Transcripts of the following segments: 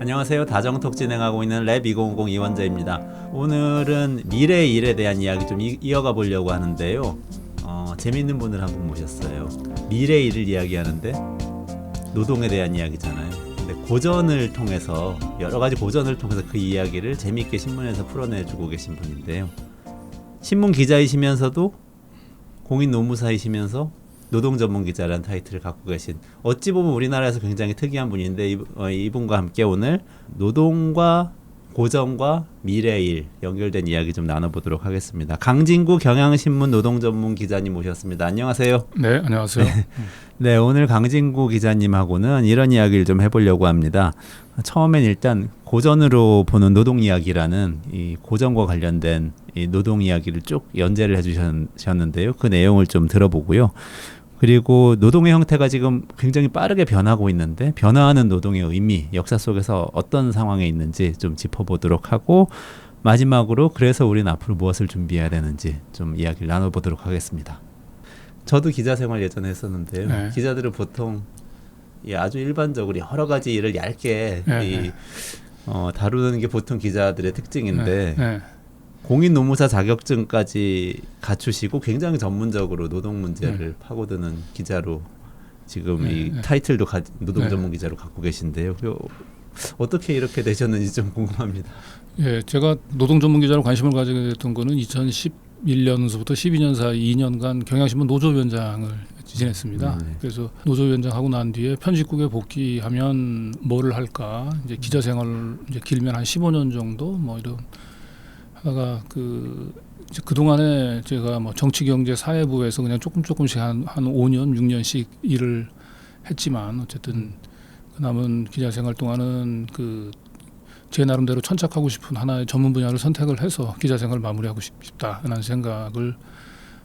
안녕하세요. 다정톡 진행하고 있는 랩 2050 이원재입니다. 오늘은 미래의 일에 대한 이야기 좀 이어가 보려고 하는데요. 재밌는 분을 한 분 모셨어요. 미래의 일을 이야기하는데 노동에 대한 이야기잖아요. 근데 고전을 통해서 여러 가지 고전을 통해서 그 이야기를 재미있게 신문에서 풀어내주고 계신 분인데요. 신문 기자이시면서도 공인 노무사이시면서 노동 전문 기자라는 타이틀을 갖고 계신, 어찌 보면 우리나라에서 굉장히 특이한 분인데 이분과 함께 오늘 노동과 고전과 미래의 일 연결된 이야기 좀 나눠보도록 하겠습니다. 강진구 경향신문 노동 전문 기자님 모셨습니다. 안녕하세요. 네, 안녕하세요. 네, 오늘 강진구 기자님하고는 이런 이야기를 좀 해보려고 합니다. 처음엔 일단 고전으로 보는 노동 이야기라는 이 고전과 관련된 이 노동 이야기를 쭉 연재를 해주셨는데요. 그 내용을 좀 들어보고요. 그리고 노동의 형태가 지금 굉장히 빠르게 변하고 있는데 변화하는 노동의 의미, 역사 속에서 어떤 상황에 있는지 좀 짚어보도록 하고, 마지막으로 그래서 우리는 앞으로 무엇을 준비해야 되는지 좀 이야기를 나눠보도록 하겠습니다. 저도 기자 생활 예전에 했었는데요. 네. 기자들은 보통 아주 일반적으로 여러 가지 일을 얇게 다루는 게 보통 기자들의 특징인데 공인 노무사 자격증까지 갖추시고 굉장히 전문적으로 노동 문제를 파고드는 기자로 지금 이 타이틀도 노동 전문 기자로 갖고 계신데요. 어떻게 이렇게 되셨는지 좀 궁금합니다. 예, 제가 노동 전문 기자로 관심을 가지게 됐던 거는 2011년서부터 12년 사이 2년간 경향신문 노조위원장을 지냈습니다. 그래서 노조위원장 하고 난 뒤에 편집국에 복귀하면 뭐를 할까? 이제 기자 생활 이제 길면 한 15년 정도 뭐 이런 하다가 그 동안에 제가 뭐 정치, 경제, 사회부에서 그냥 조금씩 한 5년, 6년씩 일을 했지만 어쨌든 그 남은 기자 생활 동안은 제 나름대로 천착하고 싶은 하나의 전문 분야를 선택을 해서 기자 생활을 마무리하고 싶다라는 생각을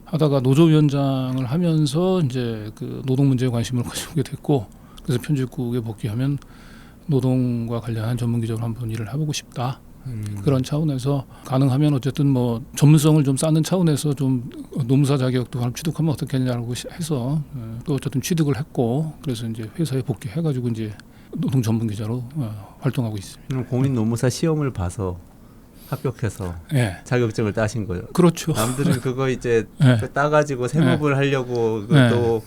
하다가 노조위원장을 하면서 이제 그 노동 문제에 관심을 가지게 됐고, 그래서 편집국에 복귀하면 노동과 관련한 전문 기자로 한번 일을 해보고 싶다. 그런 차원에서 가능하면 어쨌든 뭐 전문성을 좀 쌓는 차원에서 좀 노무사 자격도 취득하면 어떻겠냐고 해서 또 어쨌든 취득을 했고, 그래서 이제 회사에 복귀해가지고 이제 노동 전문 기자로 활동하고 있습니다. 그럼 공인 노무사 시험을 봐서 합격해서 자격증을 따신 거예요? 그렇죠. 남들은 그거 이제 따가지고 세무를 하려고 또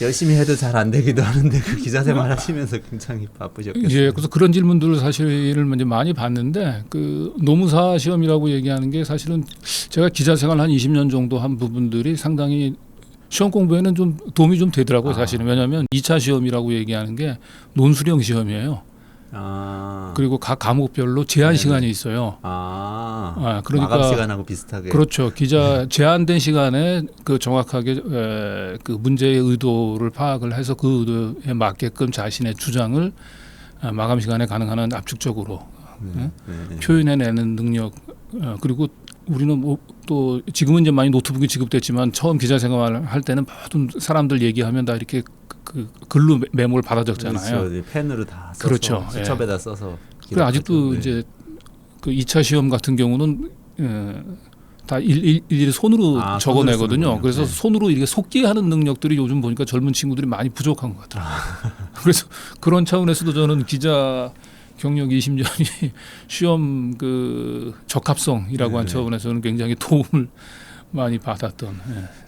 열심히 해도 잘 안 되기도 하는데 그 기자 생활 하시면서 굉장히 바쁘셨겠어요. 예, 그래서 그런 질문들을 사실을 이제 많이 봤는데 그 노무사 시험이라고 얘기하는 게 사실은 제가 기자 생활 한 20년 정도 한 부분들이 상당히 시험 공부에는 좀 도움이 좀 되더라고요. 사실은. 왜냐하면 2차 시험이라고 얘기하는 게 논술형 시험이에요. 그리고 각 과목별로 제한 시간이 있어요. 그러니까 마감 시간하고 비슷하게. 그렇죠. 기자 제한된 시간에 그 정확하게 그 문제의 의도를 파악을 해서 그 의도에 맞게끔 자신의 주장을 마감 시간에 가능한 한 압축적으로 표현해내는 능력. 그리고 우리는 뭐 또 지금은 이제 많이 노트북이 지급됐지만 처음 기자 생활을 할 때는 모든 사람들 얘기하면 다 이렇게 그 글로 메모를 받아 적잖아요. 그렇죠. 펜으로 다 써서 그렇죠. 수첩에다 써서. 그래 아직도 이제 그 2차 시험 같은 경우는 다 일일이 손으로 적어내거든요. 그래서 손으로 이렇게 속기하는 능력들이 요즘 보니까 젊은 친구들이 많이 부족한 것 같더라고요. 그래서 그런 차원에서도 저는 기자 경력 20년이 시험 그 적합성이라고 한 차원에서는 굉장히 도움을 많이 받았던.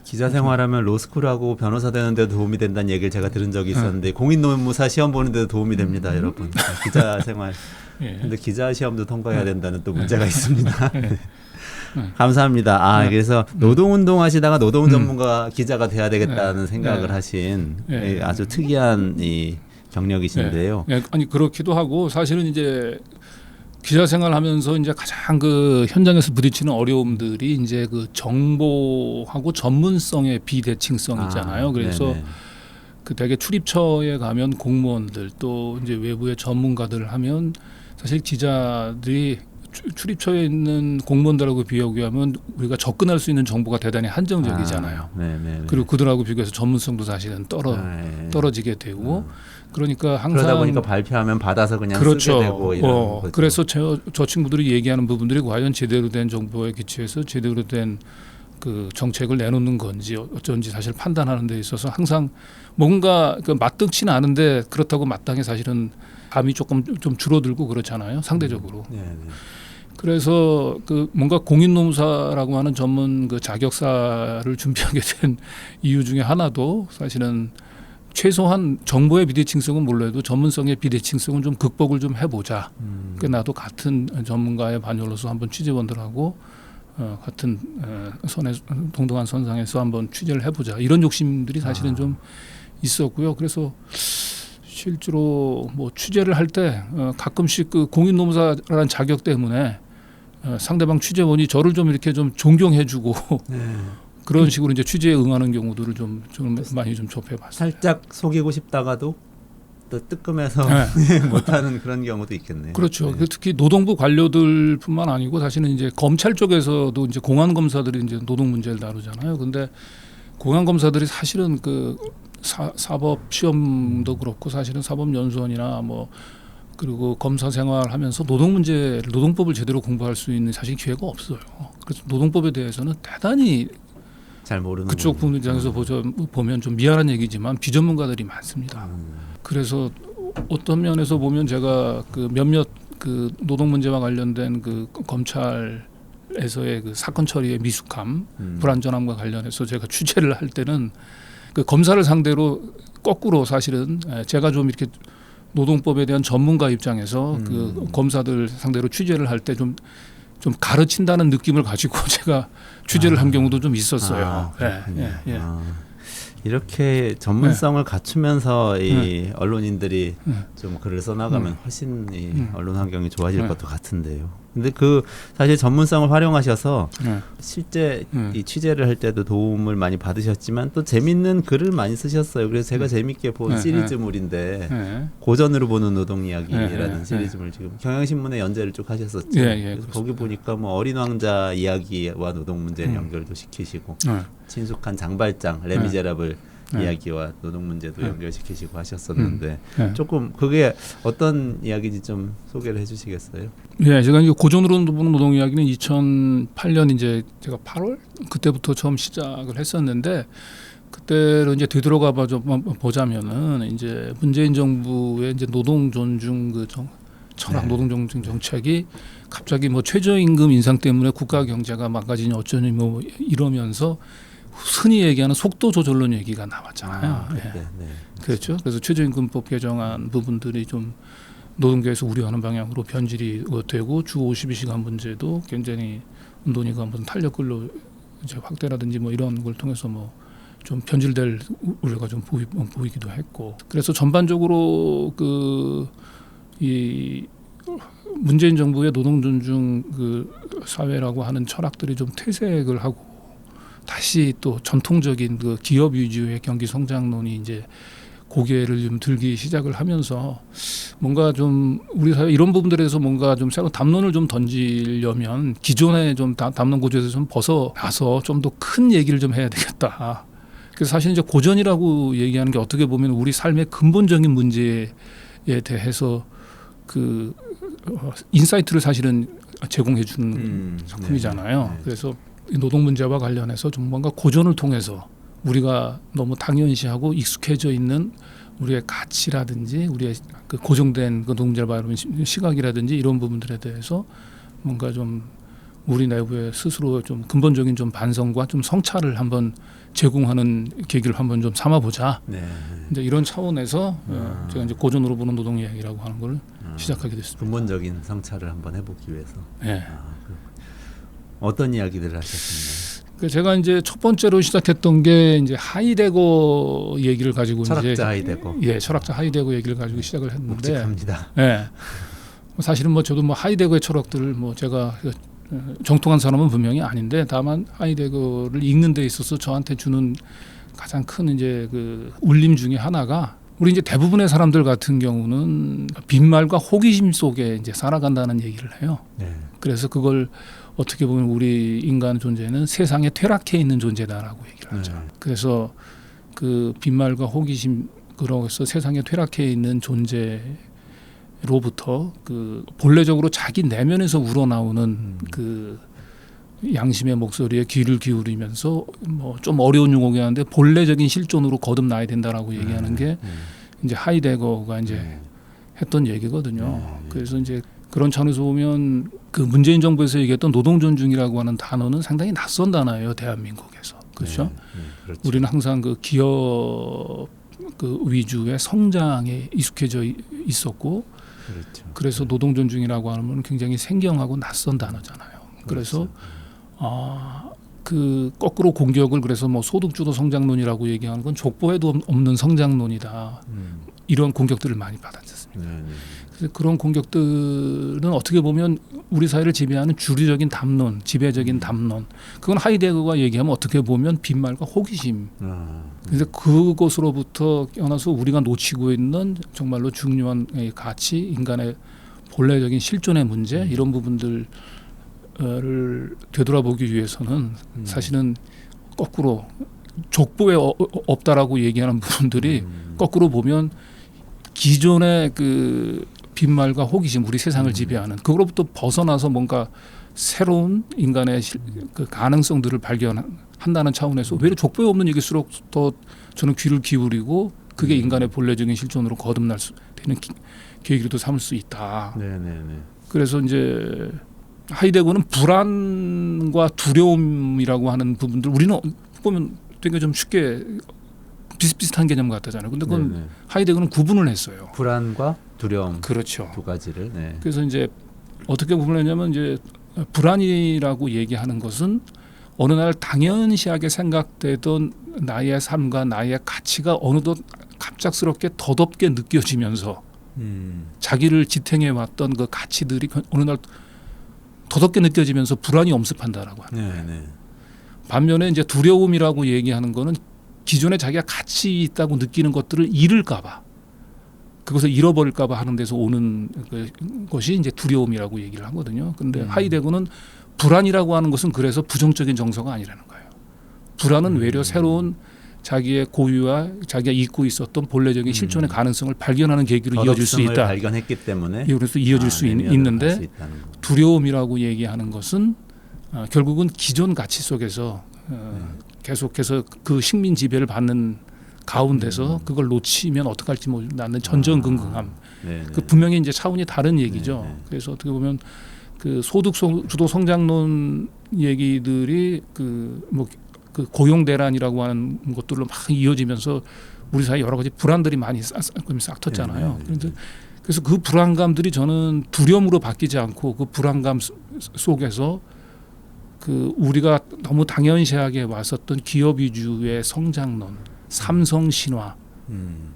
기자 생활하면 로스쿨하고 변호사 되는데 도움이 된다는 얘기를 제가 들은 적이 있었는데 공인 노무사 시험 보는데도 도움이 됩니다, 여러분. 기자 생활. 근데 기자 시험도 통과해야 된다는 또 문제가 있습니다. 감사합니다. 그래서 노동운동 하시다가 노동 전문가 기자가 돼야 되겠다는 생각을 하신 아주 특이한 이 경력이신데요. 아니 그렇기도 하고 사실은 이제 기자 생활하면서 이제 가장 그 현장에서 부딪히는 어려움들이 이제 그 정보하고 전문성의 비대칭성 있잖아요. 그래서 그 대개 출입처에 가면 공무원들 또 이제 외부의 전문가들 하면 사실 기자들이 출입처에 있는 공무원들하고 비교하면 우리가 접근할 수 있는 정보가 대단히 한정적이잖아요. 그리고 그들하고 비교해서 전문성도 사실은 떨어지게 되고 그러니까 항상 그러다 보니까 발표하면 받아서 그냥 쓰게 되고 이런 거죠. 그래서 저 친구들이 얘기하는 부분들이 과연 제대로 된 정보에 기초해서 제대로 된 그 정책을 내놓는 건지 어쩐지 사실 판단하는 데 있어서 항상 뭔가 그 마땅치는 않은데 그렇다고 마땅히 사실은 감이 조금 좀 줄어들고 그렇잖아요. 상대적으로. 네, 네. 그래서 그 뭔가 공인노무사라고 하는 전문 그 자격사를 준비하게 된 이유 중에 하나도 사실은 최소한 정보의 비대칭성은 몰라도 전문성의 비대칭성은 좀 극복을 좀 해보자. 그 나도 같은 전문가의 반열로서 한번 취재원들하고 같은 선에 동등한 선상에서 한번 취재를 해보자. 이런 욕심들이 사실은 좀 있었고요. 그래서 실제로 뭐 취재를 할 때 가끔씩 그 공인노무사라는 자격 때문에 상대방 취재원이 저를 좀 이렇게 좀 존경해주고 네. 그런 식으로 이제 취재에 응하는 경우들을 좀 많이 좀 접해봤어요. 살짝 속이고 싶다가도 또 뜨끔해서 못하는 그런 경우도 있겠네요. 그렇죠. 네. 특히 노동부 관료들뿐만 아니고 사실은 이제 검찰 쪽에서도 이제 공안 검사들이 이제 노동 문제를 다루잖아요. 근데 공안 검사들이 사실은 그 사법 시험도 그렇고 사실은 사법연수원이나 뭐 그리고 검사 생활하면서 노동 문제, 노동법을 제대로 공부할 수 있는 사실 기회가 없어요. 그래서 노동법에 대해서는 대단히 잘 모르는 그쪽 분 입장에서 보면 좀 미안한 얘기지만 비전문가들이 많습니다. 그래서 어떤 면에서 보면 제가 그 몇몇 그 노동 문제와 관련된 그 검찰에서의 그 사건 처리의 미숙함, 불안전함과 관련해서 제가 취재를 할 때는 그 검사를 상대로 거꾸로 사실은 제가 좀 이렇게 노동법에 대한 전문가 입장에서 그 검사들 상대로 취재를 할 때 좀 가르친다는 느낌을 가지고 제가 취재를 한 경우도 좀 있었어요. 예. 이렇게 전문성을 갖추면서 이 언론인들이 좀 글을 써나가면 훨씬 이 언론 환경이 좋아질 것도 같은데요. 근데 그 사실 전문성을 활용하셔서 실제 이 취재를 할 때도 도움을 많이 받으셨지만 또 재밌는 글을 많이 쓰셨어요. 그래서 제가 재밌게 본 시리즈물인데 고전으로 보는 노동 이야기라는 시리즈물 지금 경향신문에 연재를 쭉 하셨었죠. 그래서 거기 보니까 뭐 어린 왕자 이야기와 노동 문제를 연결도 시키시고 친숙한 장발장 레미제라블 이야기와 노동 문제도 연결시키시고 하셨었는데 조금 그게 어떤 이야기인지 좀 소개를 해주시겠어요? 예, 제가 이제 고전으로 보는 노동 이야기는 2008년 이제 제가 8월 그때부터 처음 시작을 했었는데 그때로 이제 되돌아가 보자면은 이제 문재인 정부의 이제 노동 존중 그 철학 노동 존중 정책이 갑자기 뭐 최저임금 인상 때문에 국가 경제가 망가지니 어쩌니 뭐 이러면서 흔히 얘기하는 속도 조절론 얘기가 나왔잖아요. 그렇죠. 그래서 최저임금법 개정안 부분들이 좀 노동계에서 우려하는 방향으로 변질이 되고 주 52시간 문제도 굉장히 논의가 무슨 탄력 근로 이제 확대라든지 뭐 이런 걸 통해서 뭐 좀 변질될 우려가 좀 보이기도 했고 그래서 전반적으로 그 이 문재인 정부의 노동 존중 그 사회라고 하는 철학들이 좀 퇴색을 하고 다시 또 전통적인 그 기업 위주의 경기 성장론이 이제 고개를 좀 들기 시작을 하면서 뭔가 좀 우리 사회 이런 부분들에 대해서 뭔가 좀 새로운 담론을 좀 던지려면 기존의 좀 담론 구조에서 좀 벗어나서 좀 더 큰 얘기를 좀 해야 되겠다. 그래서 사실 이제 고전이라고 얘기하는 게 어떻게 보면 우리 삶의 근본적인 문제에 대해서 그 인사이트를 사실은 제공해 주는 작품이잖아요. 그래서 노동 문제와 관련해서 좀 뭔가 고전을 통해서 우리가 너무 당연시하고 익숙해져 있는 우리의 가치라든지 우리의 그 고정된 그 노동자를 바라보는 시각이라든지 이런 부분들에 대해서 뭔가 좀 우리 내부에 스스로 좀 근본적인 좀 반성과 좀 성찰을 한번 제공하는 계기를 한번 좀 삼아보자. 이제 이런 차원에서 제가 이제 고전으로 보는 노동 이야기라고 하는 걸 시작하게 됐습니다. 근본적인 성찰을 한번 해보기 위해서. 어떤 이야기들을 하셨습니까? 제가 이제 첫 번째로 시작했던 게 이제 하이데거 얘기를 가지고 철학자 이제 하이데거. 철학자 하이데거 얘기를 가지고 시작을 했는데 묵직합니다. 사실은 뭐 저도 뭐 하이데거의 철학들을 뭐 제가 정통한 사람은 분명히 아닌데 다만 하이데거를 읽는 데 있어서 저한테 주는 가장 큰 이제 그 울림 중에 하나가 우리 이제 대부분의 사람들 같은 경우는 빈말과 호기심 속에 이제 살아간다는 얘기를 해요. 그래서 그걸 어떻게 보면 우리 인간 존재는 세상에 퇴락해 있는 존재다라고 얘기를 하죠. 그래서 그 빈말과 호기심 그러고서 세상에 퇴락해 있는 존재로부터 그 본래적으로 자기 내면에서 우러나오는 그 양심의 목소리에 귀를 기울이면서 뭐 좀 어려운 용어긴 한데 본래적인 실존으로 거듭나야 된다라고 얘기하는 게 이제 하이데거가 이제 했던 얘기거든요. 그래서 이제 그런 차원에서 보면 그 문재인 정부에서 얘기했던 노동 존중이라고 하는 단어는 상당히 낯선 단어예요, 대한민국에서. 그렇죠? 그렇죠. 우리는 항상 그 기업 그 위주의 성장에 익숙해져 있었고, 그렇죠. 그래서 노동 존중이라고 하면 굉장히 생경하고 낯선 단어잖아요. 그래서 그 거꾸로 공격을 그래서 뭐 소득주도 성장론이라고 얘기하는 건 족보에도 없는 성장론이다. 이런 공격들을 많이 받았었습니다. 그래서 그런 공격들은 어떻게 보면 우리 사회를 지배하는 주류적인 담론, 지배적인 담론. 그건 하이데거가 얘기하면 어떻게 보면 빈말과 호기심. 그래서 그것으로부터 깨어나서 우리가 놓치고 있는 정말로 중요한 가치, 인간의 본래적인 실존의 문제 이런 부분들을 되돌아보기 위해서는 사실은 거꾸로 족보에 없다라고 얘기하는 부분들이 거꾸로 보면 기존의 그 빈말과 호기심, 우리 세상을 지배하는 그거로부터 벗어나서 뭔가 새로운 인간의 그 가능성들을 발견한다는 차원에서 오히려 족보에 없는 얘기일수록 더 저는 귀를 기울이고 그게 인간의 본래적인 실존으로 거듭날 수 되는 계기로도 삼을 수 있다. 그래서 이제 하이데거는 불안과 두려움이라고 하는 부분들 우리는 보면 되게 좀 쉽게 비슷비슷한 개념 같다잖아요. 근데 그건 하이데거는 구분을 했어요. 불안과 두려움. 그렇죠. 두 가지를. 그래서 이제 어떻게 구분했냐면 이제 불안이라고 얘기하는 것은 어느 날 당연시하게 생각되던 나의 삶과 나의 가치가 어느덧 갑작스럽게 덧없게 느껴지면서 자기를 지탱해 왔던 그 가치들이 어느 날 덧없게 느껴지면서 불안이 엄습한다라고 하는. 반면에 이제 두려움이라고 얘기하는 거는 기존에 자기가 가치 있다고 느끼는 것들을 잃을까봐, 그것을 잃어버릴까봐 하는 데서 오는 것이 이제 두려움이라고 얘기를 하거든요. 그런데 하이데거는 불안이라고 하는 것은 그래서 부정적인 정서가 아니라는 거예요. 불안은 외려 새로운 자기의 고유와 자기가 잊고 있었던 본래적인 실존의 가능성을 발견하는 계기로 이어질 수 있다. 발견했기 때문에 그래서 이어질 수 있는데 두려움이라고 얘기하는 것은 결국은 기존 가치 속에서 계속해서 그 식민 지배를 받는 가운데서 그걸 놓치면 어떡할지 모르는 전전긍긍함. 그 분명히 이제 차원이 다른 얘기죠. 그래서 어떻게 보면 그 소득 주도 성장론 얘기들이 그 고용 대란이라고 하는 것들로 막 이어지면서 우리 사회 여러 가지 불안들이 많이 싹 텄잖아요. 그래서 그 불안감들이 저는 두려움으로 바뀌지 않고 그 불안감 속에서 그 우리가 너무 당연시하게 왔었던 기업 위주의 성장론, 삼성 신화,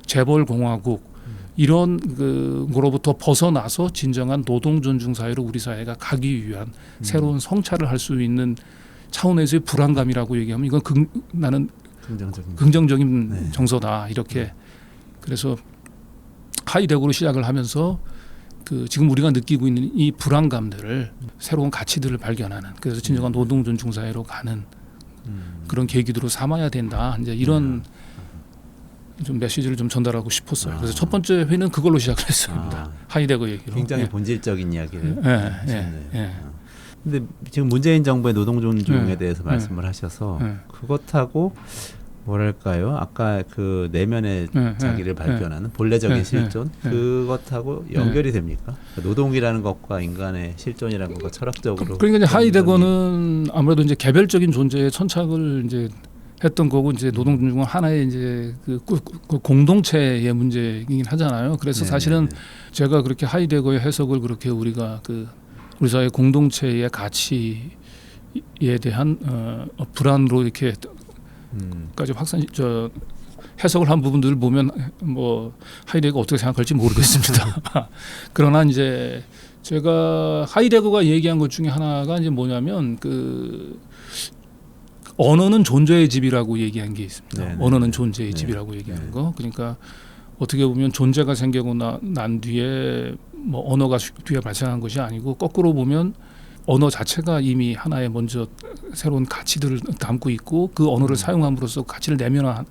재벌 공화국 이런 그로부터 벗어나서 진정한 노동 존중 사회로 우리 사회가 가기 위한 새로운 성찰을 할 수 있는 차원에서의 불안감이라고 얘기하면 이건 나는 긍정적인 정서다 이렇게. 그래서 하이데거로 시작을 하면서 그 지금 우리가 느끼고 있는 이 불안감들을 새로운 가치들을 발견하는, 그래서 진정한 노동 존중 사회로 가는 그런 계기로 삼아야 된다. 이제 이런 좀 메시지를 좀 전달하고 싶었어요. 그래서 첫 번째 회는 그걸로 시작을 했습니다. 하이데거 얘기로. 굉장히 본질적인 이야기를. 근데 지금 문재인 정부의 노동 존중에 대해서 말씀을 하셔서 그것하고 뭐랄까요? 아까 그 내면의 자기를 발견하는 본래적인 실존 그것하고 연결이 됩니까? 노동이라는 것과 인간의 실존이라는 것과 철학적으로. 그러니까 이제 하이데거는 아무래도 이제 개별적인 존재의 천착을 이제 했던 거고, 이제 노동 존중은 하나의 이제 그 공동체의 문제이긴 하잖아요. 그래서 사실은 제가 그렇게 하이데거의 해석을 그렇게 우리가 그 우리 사회 공동체의 가치에 대한 불안으로 이렇게 까지 해석을 한 부분들을 보면 뭐 하이데거가 어떻게 생각할지 모르겠습니다. 그러나 이제 제가 하이데거가 얘기한 것 중에 하나가 이제 뭐냐면 그 언어는 존재의 집이라고 얘기한 게 있습니다. 언어는 존재의 집이라고 얘기하는 거. 그러니까 어떻게 보면 존재가 생기고 난 뒤에 뭐 언어가 뒤에 발생한 것이 아니고, 거꾸로 보면 언어 자체가 이미 하나의 먼저 새로운 가치들을 담고 있고, 그 언어를 사용함으로써 가치를 내면화한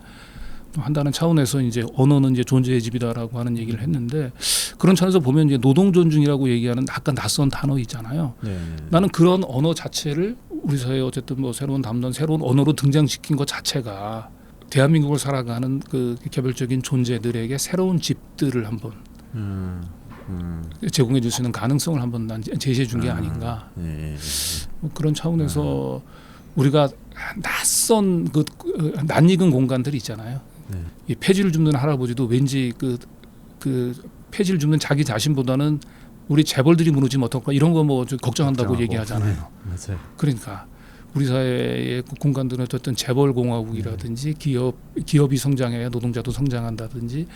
한다는 차원에서 이제 언어는 이제 존재의 집이다라고 하는 얘기를 했는데 그런 차원에서 보면 이제 노동 존중이라고 얘기하는 약간 낯선 단어 있잖아요. 네. 나는 그런 언어 자체를 우리 사회에 어쨌든 뭐 새로운 담론, 새로운 언어로 등장시킨 것 자체가 대한민국을 살아가는 그 개별적인 존재들에게 새로운 집들을 한번 제공해 줄 수 있는 가능성을 한번 난 제시해 준 게 아닌가. 네. 뭐 그런 차원에서 우리가 낯선 그 낯익은 공간들이 있잖아요. 네. 이 폐지를 줍는 할아버지도 왠지 그 폐지를 줍는 자기 자신보다는 우리 재벌들이 무너지면 어떨까 이런 거 뭐 걱정한다고 얘기하잖아요. 맞아요. 그러니까 우리 사회의 공간들은 어쨌든 재벌 공화국이라든지 기업이 성장해야 노동자도 성장한다든지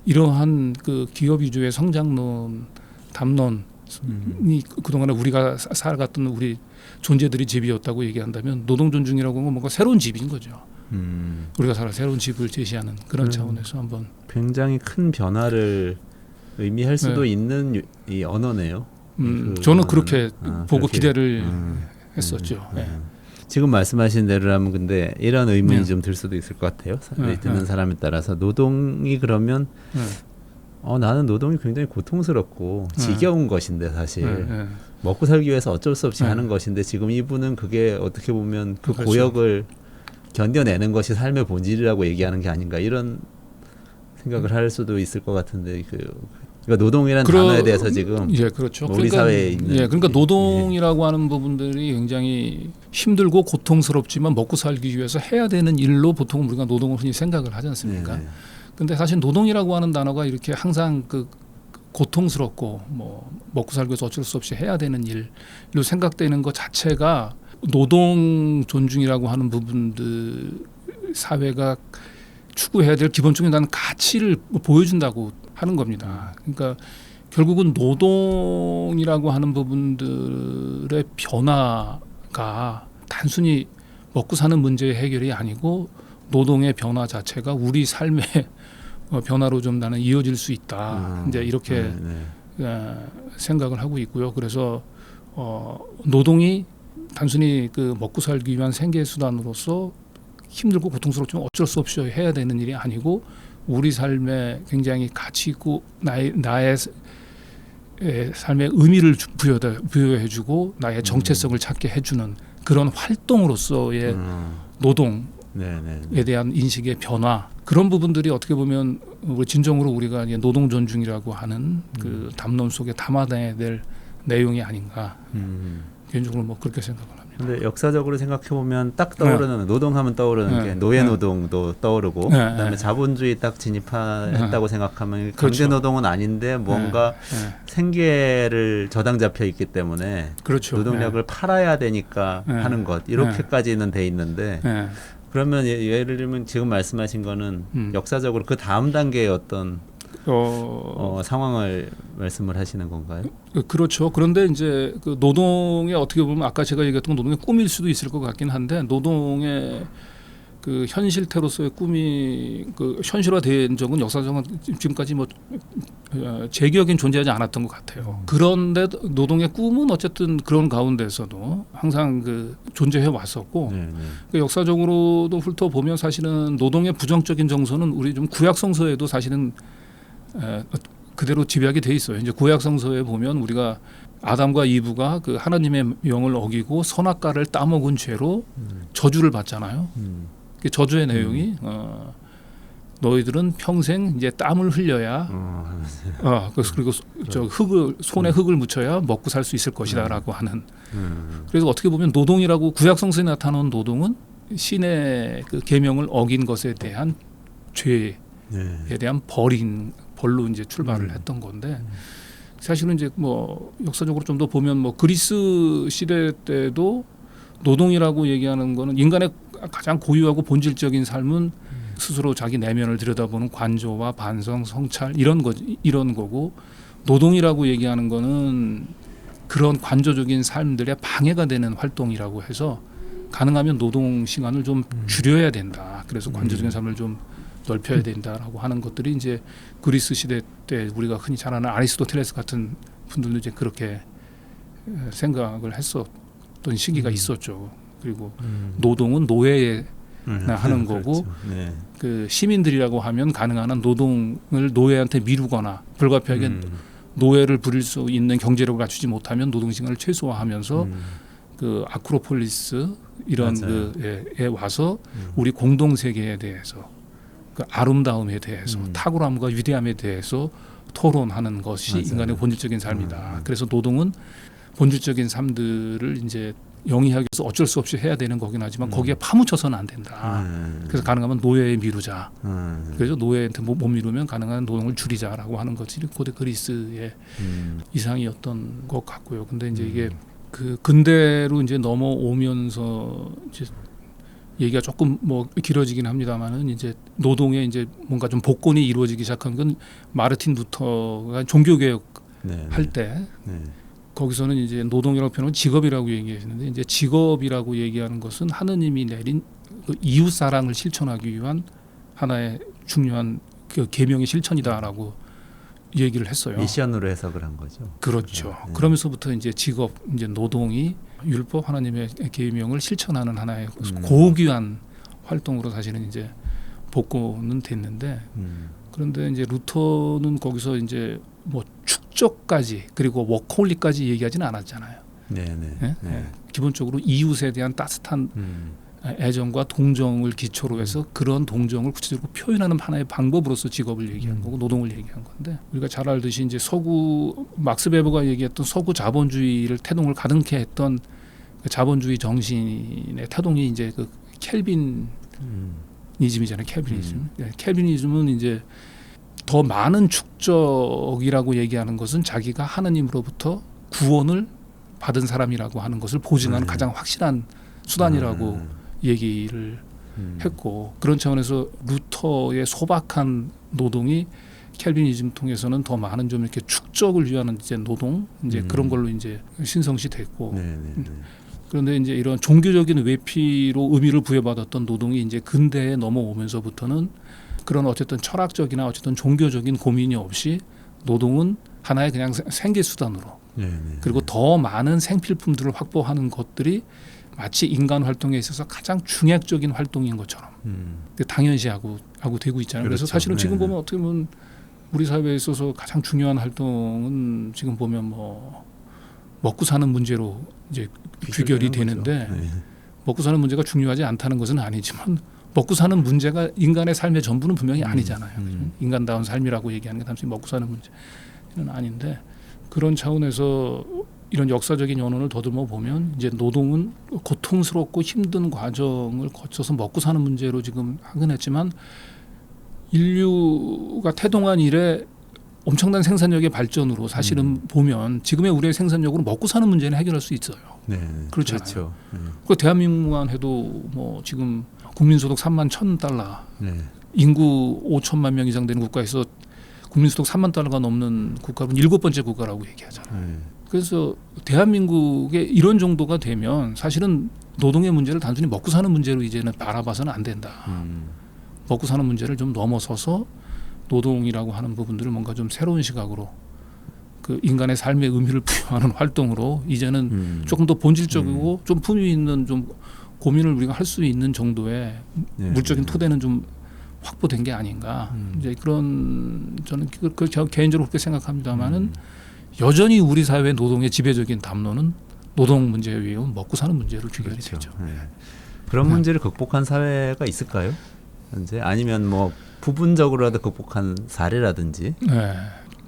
이러한 그 기업 위주의 성장론 담론이 그동안에 우리가 살아갔던 우리 존재들이 집이었다고 얘기한다면 노동 존중이라고 하는 건 뭔가 새로운 집인 거죠. 우리가 살아 새로운 집을 제시하는 그런 차원에서 한번 굉장히 큰 변화를 의미할 수도 있는 이 언어네요. 저는 그렇게 보고 그렇게. 기대를 했었죠. 네. 지금 말씀하신 대로라면 근데 이런 의문이 네. 좀 들 수도 있을 것 같아요. 네. 듣는 사람에 따라서 노동이 그러면 나는 노동이 굉장히 고통스럽고 지겨운 것인데 사실 먹고 살기 위해서 어쩔 수 없이 하는 것인데 지금 이분은 그게 어떻게 보면 그 그렇죠. 고역을 견뎌내는 것이 삶의 본질이라고 얘기하는 게 아닌가 이런 생각을 할 수도 있을 것 같은데 그러니까 노동이라는 단어에 대해서 지금 예, 그렇죠. 우리 사회에 있는 그러니까 노동이라고 하는 부분들이 굉장히 힘들고 고통스럽지만 먹고 살기 위해서 해야 되는 일로 보통 우리가 노동을 흔히 생각을 하지 않습니까? 근데 사실 노동이라고 하는 단어가 이렇게 항상 그 고통스럽고 뭐 먹고 살기 위해서 어쩔 수 없이 해야 되는 일로 생각되는 것 자체가 노동 존중이라고 하는 부분들 사회가 추구해야 될 기본적인 나는 가치를 보여준다고 하는 겁니다. 그러니까 결국은 노동이라고 하는 부분들의 변화가 단순히 먹고 사는 문제의 해결이 아니고 노동의 변화 자체가 우리 삶의 변화로 좀 나는 이어질 수 있다. 이제 이렇게 생각을 하고 있고요. 그래서 노동이 단순히 그 먹고 살기 위한 생계 수단으로서 힘들고 고통스럽지만 어쩔 수 없이 해야 되는 일이 아니고 우리 삶에 굉장히 가치 있고 나의 삶의 의미를 부여해주고 나의 정체성을 찾게 해주는 그런 활동으로서의 노동에 대한 인식의 변화 그런 부분들이 어떻게 보면 우리 진정으로 우리가 이제 노동 존중이라고 하는 그 담론 속에 담아내야 될 내용이 아닌가 개인적으로 뭐 그렇게 생각을 합니다. 근데 역사적으로 생각해 보면 딱 떠오르는 노동하면 떠오르는 게 노예 노동도 떠오르고 그다음에 자본주의 딱 진입했다고 생각하면 강제 노동은 아닌데 뭔가 생계를 저당 잡혀 있기 때문에 그렇죠. 노동력을 팔아야 되니까 하는 것 이렇게까지는 돼 있는데 그러면 예를 들면 지금 말씀하신 거는 역사적으로 그 다음 단계의 어떤 상황을 말씀을 하시는 건가요? 그렇죠. 그런데 이제 그 노동의 어떻게 보면 아까 제가 얘기했던 노동의 꿈일 수도 있을 것 같긴 한데 노동의 그 현실태로서의 꿈이 그 현실화된 적은 역사적으로 지금까지 뭐 제 기억엔 존재하지 않았던 것 같아요. 그런데 노동의 꿈은 어쨌든 그런 가운데서도 항상 그 존재해 왔었고 그 역사적으로도 훑어보면 사실은 노동의 부정적인 정서는 우리 좀 구약 성서에도 사실은 그대로 집약이 돼 있어요. 이제 구약 성서에 보면 우리가 아담과 이브가 그 하나님의 명을 어기고 선악과를 따먹은 죄로 저주를 받잖아요. 그 저주의 내용이 너희들은 평생 이제 땀을 흘려야 그리고 저 흙을 손에 흙을 묻혀야 먹고 살 수 있을 것이다라고 하는. 그래서 어떻게 보면 노동이라고 구약 성서에 나타나는 노동은 신의 그 계명을 어긴 것에 대한 죄에 대한 벌로 이제 출발을 했던 건데 사실은 이제 뭐 역사적으로 좀 더 보면 뭐 그리스 시대 때도 노동이라고 얘기하는 거는 인간의 가장 고유하고 본질적인 삶은 스스로 자기 내면을 들여다보는 관조와 반성, 성찰 이런 거고 노동이라고 얘기하는 거는 그런 관조적인 삶들의 방해가 되는 활동이라고 해서 가능하면 노동 시간을 좀 줄여야 된다. 그래서 관조적인 삶을 좀 넓혀야 된다라고 하는 것들이 이제 그리스 시대 때 우리가 흔히 잘 아는 아리스토텔레스 같은 분들도 이제 그렇게 생각을 했었던 시기가 있었죠. 그리고 노동은 노예의 하는 거고 그렇죠. 네. 그 시민들이라고 하면 가능한 한 노동을 노예한테 미루거나 불가피하게 노예를 부릴 수 있는 경제력을 갖추지 못하면 노동시간을 최소화하면서 그 아크로폴리스 이런 맞아요. 그에 와서 우리 공동 세계에 대해서 그 아름다움에 대해서 탁월함과 위대함에 대해서 토론하는 것이 맞아요. 인간의 본질적인 삶이다. 그래서 노동은 본질적인 삶들을 이제 영위하기 위해서 어쩔 수 없이 해야 되는 거긴 하지만 거기에 파묻혀서는 안 된다. 그래서 가능하면 노예에 미루자. 그래서 노예한테 못 미루면 가능한 노동을 줄이자라고 하는 것이 고대 그리스의 이상이었던 것 같고요. 근데 이제 이게 그 근대로 이제 넘어오면서 이제 얘기가 조금 뭐 길어지긴 합니다만은 이제 노동에 이제 뭔가 좀 복권이 이루어지기 시작한 건 마르틴 루터가 종교개혁 할 때 거기서는 이제 노동이라고 표현은 직업이라고 얘기했는데 이제 직업이라고 얘기하는 것은 하느님이 내린 그 이웃 사랑을 실천하기 위한 하나의 중요한 그 계명의 실천이다라고 얘기를 했어요. 미션으로 해석을 한 거죠. 그렇죠. 그러면서부터 이제 직업, 이제 노동이 율법 하나님의 계명을 실천하는 하나의 고귀한 활동으로 사실은 이제 복권은 됐는데 그런데 이제 루터는 거기서 이제 뭐 축적까지 그리고 워커홀릭까지 얘기하지는 않았잖아요. 네네. 네? 기본적으로 이웃에 대한 따뜻한 애정과 동정을 기초로 해서 그런 동정을 구체적으로 표현하는 하나의 방법으로서 직업을 얘기한 거고 노동을 얘기한 건데 우리가 잘 알듯이 이제 서구 막스 베버가 얘기했던 서구 자본주의를 태동을 가득케 했던 그 자본주의 정신의 태동이 이제 그 켈빈이즘이잖아요. 켈빈이즘. 켈빈이즘은 이제 더 많은 축적이라고 얘기하는 것은 자기가 하나님으로부터 구원을 받은 사람이라고 하는 것을 보증하는 가장 확실한 수단이라고 얘기를 했고 그런 차원에서 루터의 소박한 노동이 켈빈이즘 통해서는 더 많은 좀 이렇게 축적을 위한 이제 노동 이제 그런 걸로 이제 신성시 됐고 그런데 이제 이런 종교적인 외피로 의미를 부여받았던 노동이 이제 근대에 넘어오면서부터는 그런 어쨌든 철학적이나 어쨌든 종교적인 고민이 없이 노동은 하나의 그냥 생계 수단으로 그리고 더 많은 생필품들을 확보하는 것들이 마치 인간 활동에 있어서 가장 중액적인 활동인 것처럼 당연시하고 되고 있잖아요. 그래서 그렇죠. 사실은 지금 보면 어떻게 보면 우리 사회에 있어서 가장 중요한 활동은 지금 보면 뭐 먹고 사는 문제로 이제 귀결이 되는데 먹고 사는 문제가 중요하지 않다는 것은 아니지만 먹고 사는 문제가 인간의 삶의 전부는 분명히 아니잖아요. 인간다운 삶이라고 얘기하는 게 단순히 먹고 사는 문제는 아닌데 그런 차원에서 이런 역사적인 연원을 더듬어 보면 이제 노동은 고통스럽고 힘든 과정을 거쳐서 먹고 사는 문제로 지금 하긴 했지만 인류가 태동한 이래 엄청난 생산력의 발전으로 사실은 보면 지금의 우리의 생산력으로 먹고 사는 문제는 해결할 수 있어요. 그렇잖아요. 그렇죠. 그 대한민국만 해도 뭐 지금 국민소득 3만 1,000달러, 인구 5천만 명 이상 되는 국가에서 국민소득 3만 달러가 넘는 국가는 7번째 국가라고 얘기하잖아요. 그래서 대한민국에 이런 정도가 되면 사실은 노동의 문제를 단순히 먹고 사는 문제로 이제는 바라봐서는 안 된다. 먹고 사는 문제를 좀 넘어서서 노동이라고 하는 부분들을 뭔가 좀 새로운 시각으로 그 인간의 삶의 의미를 부여하는 활동으로 이제는 조금 더 본질적이고 좀 품위 있는 좀 고민을 우리가 할 수 있는 정도의 물적인 토대는 좀 확보된 게 아닌가. 이제 그런 저는 그 개인적으로 그렇게 생각합니다만은 여전히 우리 사회의 노동의 지배적인 담론은 노동 문제 위에 먹고 사는 문제로 귀결이 되죠. 그런 문제를 극복한 사회가 있을까요? 현재 아니면 뭐 부분적으로라도 극복한 사례라든지.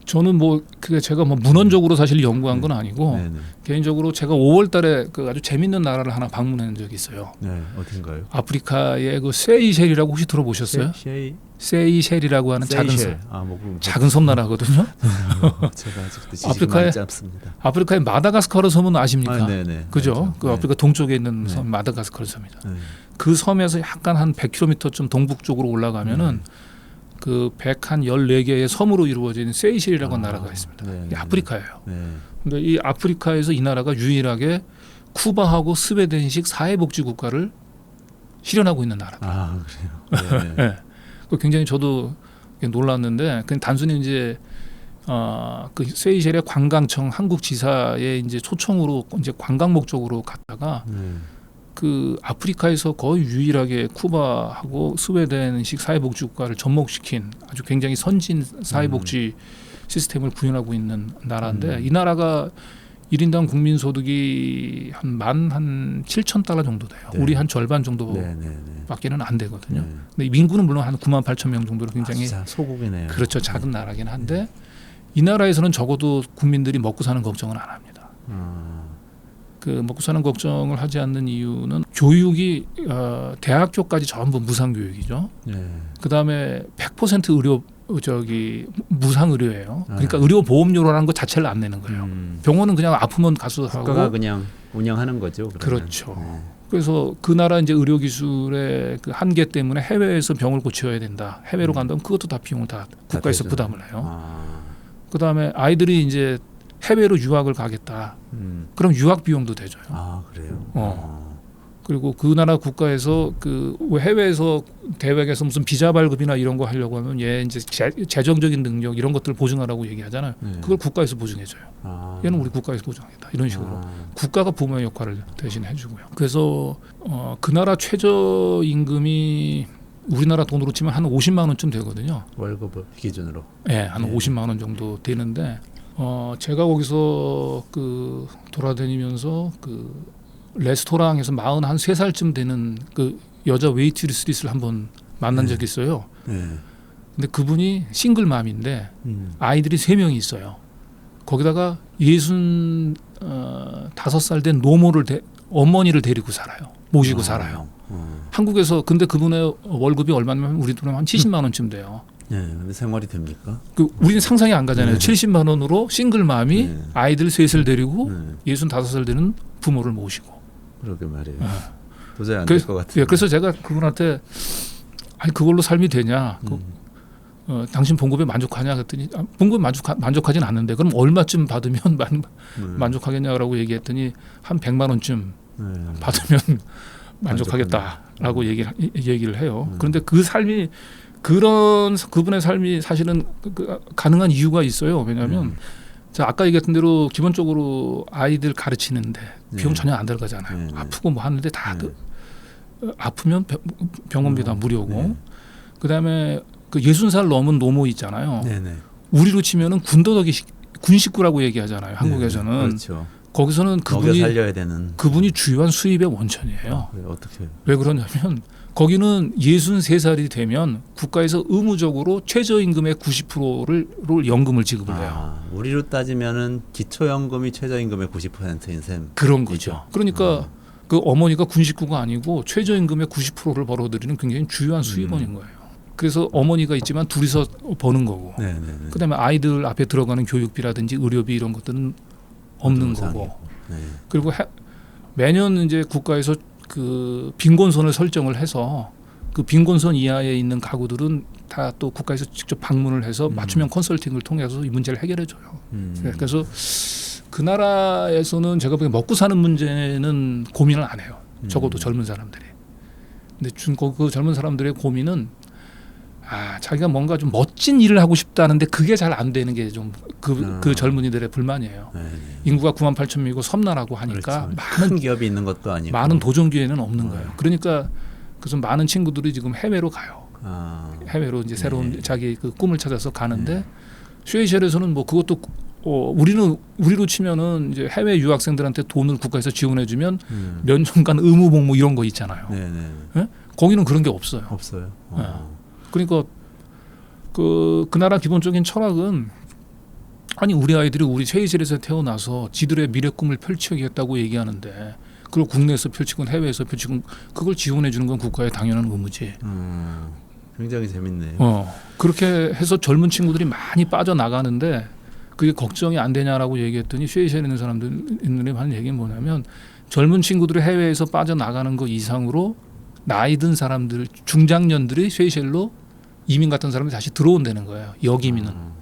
저는 뭐 그게 제가 뭐 문헌적으로 사실 연구한 건 아니고 개인적으로 제가 5월달에 그 아주 재밌는 나라를 하나 방문한 적이 있어요. 어딘가요? 아프리카의 그 세이셸이라고 혹시 들어보셨어요? 세이셸이라고 하는 작은 섬나라거든요. 제가 아직도 지식이 많이 짧습니다. 아프리카의 마다가스카르 섬은 아십니까? 그죠? 알죠. 그 아프리카 동쪽에 있는 섬 마다가스카르 섬이죠. 그 섬에서 약간 한 100km 동북쪽으로 올라가면은 그 114개의 섬으로 이루어진 세이셸이라고 하는 나라가 있습니다. 이게 아프리카예요. 근데 이 아프리카에서 이 나라가 유일하게 쿠바하고 스웨덴식 사회복지 국가를 실현하고 있는 나라다. 그래요. 그 굉장히 저도 놀랐는데 그냥 단순히 이제 그 세이셸의 관광청 한국 지사의 이제 초청으로 이제 관광 목적으로 갔다가 그 아프리카에서 거의 유일하게 쿠바하고 스웨덴식 사회복지 국가를 접목시킨 아주 굉장히 선진 사회복지 시스템을 구현하고 있는 나라인데 이 나라가 1인당 국민 소득이 한 7,000달러 정도 돼요. 네. 우리 한 절반 정도밖에는 안 되거든요. 네. 근데 민구는 물론 한 9만 8천 명 정도로 굉장히 진짜 소국이네요. 그렇죠. 작은 나라긴 한데 이 나라에서는 적어도 국민들이 먹고 사는 걱정은 안 합니다. 그 먹고 사는 걱정을 하지 않는 이유는 교육이 대학교까지 전부 무상 교육이죠. 네. 그다음에 100% 의료 무상 의료예요. 그러니까 의료 보험료라는 것 자체를 안 내는 거예요. 병원은 그냥 아프면 가서 하고 국가가 그냥 운영하는 거죠. 그러면. 그렇죠. 네. 그래서 그 나라 이제 의료 기술의 그 한계 때문에 해외에서 병을 고쳐야 된다. 해외로 간다면 그것도 다 비용을 다 국가에서 되죠. 부담을 해요. 그다음에 아이들이 이제 해외로 유학을 가겠다. 그럼 유학 비용도 대줘요. 아 그래요. 그리고 그 나라 국가에서 그 해외에서 대학에서 무슨 비자 발급이나 이런 거 하려고 하면 얘 이제 재정적인 능력 이런 것들을 보증하라고 얘기하잖아요. 그걸 국가에서 보증해줘요. 얘는 우리 국가에서 보증하겠다. 이런 식으로 국가가 부모의 역할을 대신 해주고요. 그래서 그 나라 최저 임금이 우리나라 돈으로 치면 한 50만 원쯤 되거든요. 월급 기준으로. 네, 한 50만 원 정도 되는데 제가 거기서 그 돌아다니면서 그 레스토랑에서 43살쯤 되는 그 여자 웨이트리스를 한번 만난 적이 있어요. 네. 근데 그분이 싱글맘인데 아이들이 3명이 있어요. 거기다가 65살 된 노모를 어머니를 데리고 살아요. 모시고 살아요. 한국에서 근데 그분의 월급이 얼마냐면 우리 돈으로 한 70만 원쯤 돼요. 네, 근데 생활이 됩니까? 그 우리는 상상이 안 가잖아요. 70만 원으로 싱글맘이 아이들 3을 데리고 65살 되는 부모를 모시고. 그러게 말이에요. 도저히 안 될 것 같아요. 예, 그래서 제가 그분한테 아니 그걸로 삶이 되냐? 당신 봉급에 만족하냐? 그랬더니 봉급에 만족하진 않는데 그럼 얼마쯤 받으면 만족하겠냐라고 얘기했더니 한 100만 원쯤 받으면 만족하겠다라고 얘기를 해요. 그런데 그 삶이 그분의 삶이 사실은 가능한 이유가 있어요. 왜냐하면 아까 얘기했던 대로 기본적으로 아이들 가르치는데 비용 전혀 안 들어가잖아요. 아프고 뭐 하는데 다 아프면 병원비도 무료고 그다음에 그 60살 넘은 노모 있잖아요. 우리로 치면은 군식구라고 얘기하잖아요. 한국에서는. 그렇죠. 거기서는 먹여 살려야 되는. 그분이 주요한 수입의 원천이에요. 어떻게? 왜 그러냐면 거기는 63살이 되면 국가에서 의무적으로 최저임금의 90%를 연금을 지급을 해요. 우리로 따지면은 기초연금이 최저임금의 90%인 셈. 그런 거죠. 그러니까 그 어머니가 군식구가 아니고 최저임금의 90%를 벌어들이는 굉장히 주요한 수입원인 거예요. 그래서 어머니가 있지만 둘이서 버는 거고. 그다음에 아이들 앞에 들어가는 교육비라든지 의료비 이런 것들은 없는 거고. 그리고 매년 이제 국가에서 그 빈곤선을 설정을 해서 그 빈곤선 이하에 있는 가구들은 다 또 국가에서 직접 방문을 해서 맞춤형 컨설팅을 통해서 이 문제를 해결해 줘요. 그래서 그 나라에서는 제가 보기엔 먹고 사는 문제는 고민을 안 해요. 적어도 젊은 사람들이. 근데 그 젊은 사람들의 고민은 자기가 뭔가 좀 멋진 일을 하고 싶다는데 그게 잘 안 되는 게 좀 그 젊은이들의 불만이에요. 인구가 9만 8천 명이고 섬나라고 하니까 그렇죠. 많은 기업이 있는 것도 아니고 많은 도전 기회는 없는 거예요. 그러니까 그래서 많은 친구들이 지금 해외로 가요. 해외로 이제 새로운 자기 그 꿈을 찾아서 가는데 쉐이셀에서는 뭐 그것도 우리로 치면은 이제 해외 유학생들한테 돈을 국가에서 지원해주면 몇 년간 의무 복무 이런 거 있잖아요. 네? 거기는 그런 게 없어요. 없어요. 그러니까 그 나라 기본적인 철학은 아니 우리 아이들이 우리 쉐이셀에서 태어나서 지들의 미래 꿈을 펼치겠다고 얘기하는데 그걸 국내에서 펼치건 해외에서 펼치건 그걸 지원해 주는 건 국가의 당연한 의무지. 굉장히 재밌네요. 그렇게 해서 젊은 친구들이 많이 빠져나가는데 그게 걱정이 안 되냐라고 얘기했더니 쉐이셀에 있는 사람들이 하는 얘기는 뭐냐면 젊은 친구들이 해외에서 빠져나가는 거 이상으로 나이 든 사람들 중장년들이 쉐이셀로 이민 같은 사람이 다시 들어온다는 거예요. 역이민은.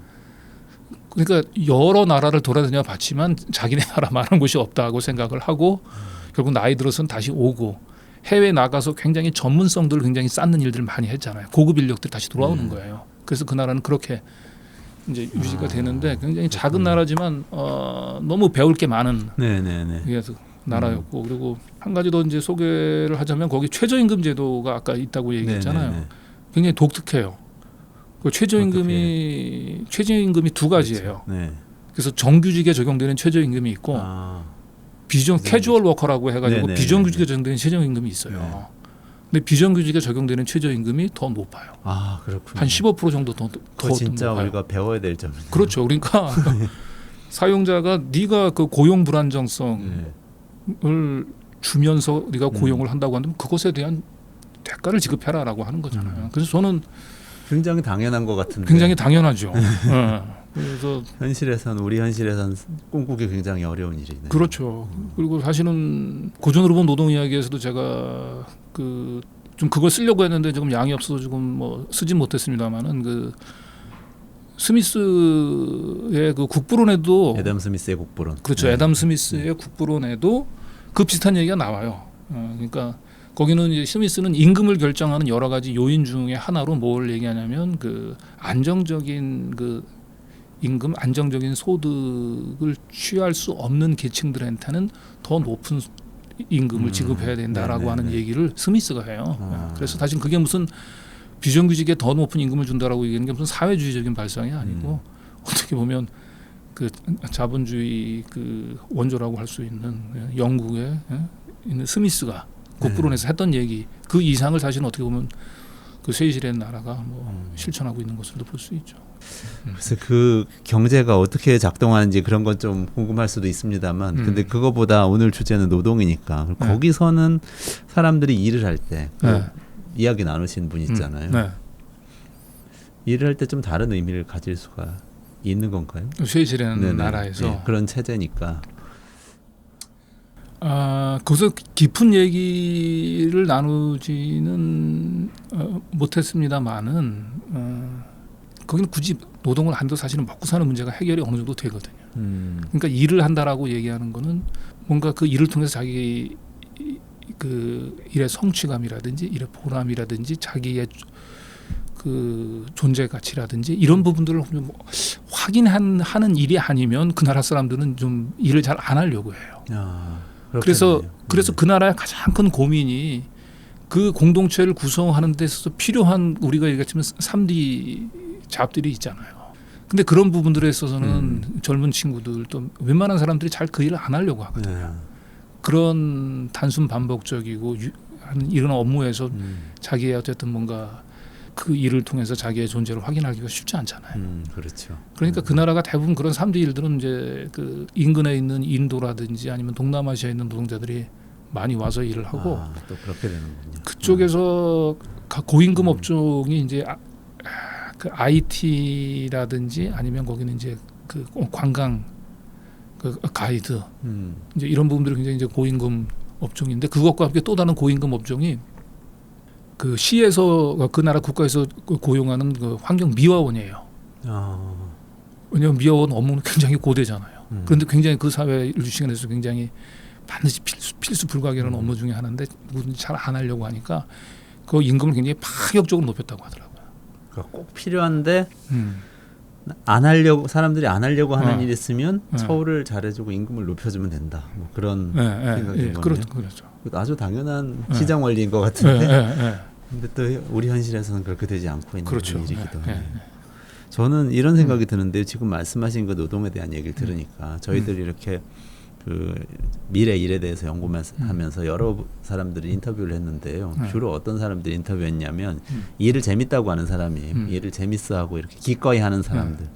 그러니까 여러 나라를 돌아다녀 봤지만 자기네 나라만한 곳이 없다고 생각을 하고 결국 나이 들어서는 다시 오고 해외 나가서 굉장히 전문성들을 굉장히 쌓는 일들을 많이 했잖아요. 고급 인력들이 다시 돌아오는 거예요. 그래서 그 나라는 그렇게 이제 유지가 되는데 굉장히 작은 나라지만 너무 배울 게 많은. 그래서 나라였고 그리고 한 가지 더 이제 소개를 하자면 거기 최저임금 제도가 아까 있다고 얘기했잖아요. 네네네. 굉장히 독특해요. 그 최저임금이 두 가지예요. 네. 그래서 정규직에 적용되는 최저임금이 있고 캐주얼 워커라고 해가지고 네네네. 비정규직에 적용되는 최저임금이 있어요. 네. 근데 비정규직에 적용되는 최저임금이 더 높아요. 아 그렇군요. 한 15% 정도 더 진짜 높아요. 우리가 배워야 될 점이네요. 그렇죠. 그러니까 사용자가 네가 그 고용 불안정성을 주면서 네가 고용을 한다고 한다면 그것에 대한 대가를 지급해라라고 하는 거잖아요. 그래서 저는 굉장히 당연한 것 같은데. 굉장히 당연하죠. 그래서 우리 현실에선 꿈꾸기 굉장히 어려운 일이네요. 그렇죠. 그리고 사실은 고전으로 본 노동 이야기에서도 제가 좀 그걸 쓰려고 했는데 조금 양이 없어서 조금 뭐 쓰진 못했습니다만은 그 스미스의 그 국부론에도 애덤 스미스의 국부론. 그렇죠. 애덤 스미스의 국부론에도 그 비슷한 얘기가 나와요. 그러니까 거기는 이제 스미스는 임금을 결정하는 여러 가지 요인 중에 하나로 뭘 얘기하냐면 그 안정적인 그 임금, 안정적인 소득을 취할 수 없는 계층들한테는 더 높은 임금을 지급해야 된다라고 하는 얘기를 스미스가 해요. 그래서 사실 그게 무슨 비정규직에 더 높은 임금을 준다라고 얘기하는 게 무슨 사회주의적인 발상이 아니고 어떻게 보면 그 자본주의 그 원조라고 할 수 있는 영국에 있는 스미스가 국부론에서 했던 얘기 그 이상을 사실은 어떻게 보면 그 쇠실의 나라가 뭐 실천하고 있는 것으로도 볼 수 있죠. 그래서 그 경제가 어떻게 작동하는지 그런 건 좀 궁금할 수도 있습니다만, 근데 그거보다 오늘 주제는 노동이니까 거기서는 사람들이 일을 할 때 이야기 나누신 분 있잖아요. 일을 할 때 좀 다른 의미를 가질 수가 있는 건가요? 쇠실의 나라에서 그런 체제니까. 거기서 깊은 얘기를 나누지는 못했습니다만은 거기는 굳이 노동을 안 해도 사실은 먹고 사는 문제가 해결이 어느 정도 되거든요. 그러니까 일을 한다라고 얘기하는 거는 뭔가 그 일을 통해서 자기 그 일의 성취감이라든지 일의 보람이라든지 자기의 그 존재 가치라든지 이런 부분들을 뭐 확인하는 일이 아니면 그 나라 사람들은 좀 일을 잘 안 하려고 해요. 그래서 그 나라의 가장 큰 고민이 그 공동체를 구성하는 데 있어서 필요한 우리가 얘기했지만 3D 잡들이 있잖아요. 근데 그런 부분들에 있어서는 젊은 친구들도 웬만한 사람들이 잘 그 일을 안 하려고 하거든요. 그런 단순 반복적이고 이런 업무에서 자기의 어쨌든 뭔가 그 일을 통해서 자기의 존재를 확인하기가 쉽지 않잖아요. 그렇죠. 그러니까 그 나라가 대부분 그런 3D 일들은 이제 그 인근에 있는 인도라든지 아니면 동남아시아에 있는 노동자들이 많이 와서 일을 하고 또 그렇게 되는군요. 그쪽에서 고임금 업종이 이제 그 IT라든지 아니면 거기는 이제 그 관광 그 가이드 이제 이런 부분들이 굉장히 이제 고임금 업종인데 그것과 함께 또 다른 고임금 업종이 그 시에서 그 나라 국가에서 고용하는 그 환경 미화원이에요. 왜냐하면 미화원 업무는 굉장히 고되잖아요. 그런데 굉장히 그 사회 시간에서 굉장히 반드시 필수 불가결한 업무 중에 하나인데 누구든지 잘 안 하려고 하니까 그 임금을 굉장히 파격적으로 높였다고 하더라고요. 그러니까 꼭 필요한데 안 하려고 사람들이 안 하려고 하는 일이 있으면 처우를 잘해주고 임금을 높여주면 된다. 뭐 그런 생각인 거네요. 그렇죠. 아주 당연한 시장 원리인 것 같은데. 근데 또 우리 현실에서는 그렇게 되지 않고 있는 일이기도 해요. 저는 이런 생각이 드는데 지금 말씀하신 그 노동에 대한 얘기를 들으니까 저희들이 이렇게 그 미래 일에 대해서 연구하면서 여러 사람들이 인터뷰를 했는데요. 주로 어떤 사람들이 인터뷰했냐면 일을 재밌다고 하는 사람이 일을 재밌어하고 이렇게 기꺼이 하는 사람들.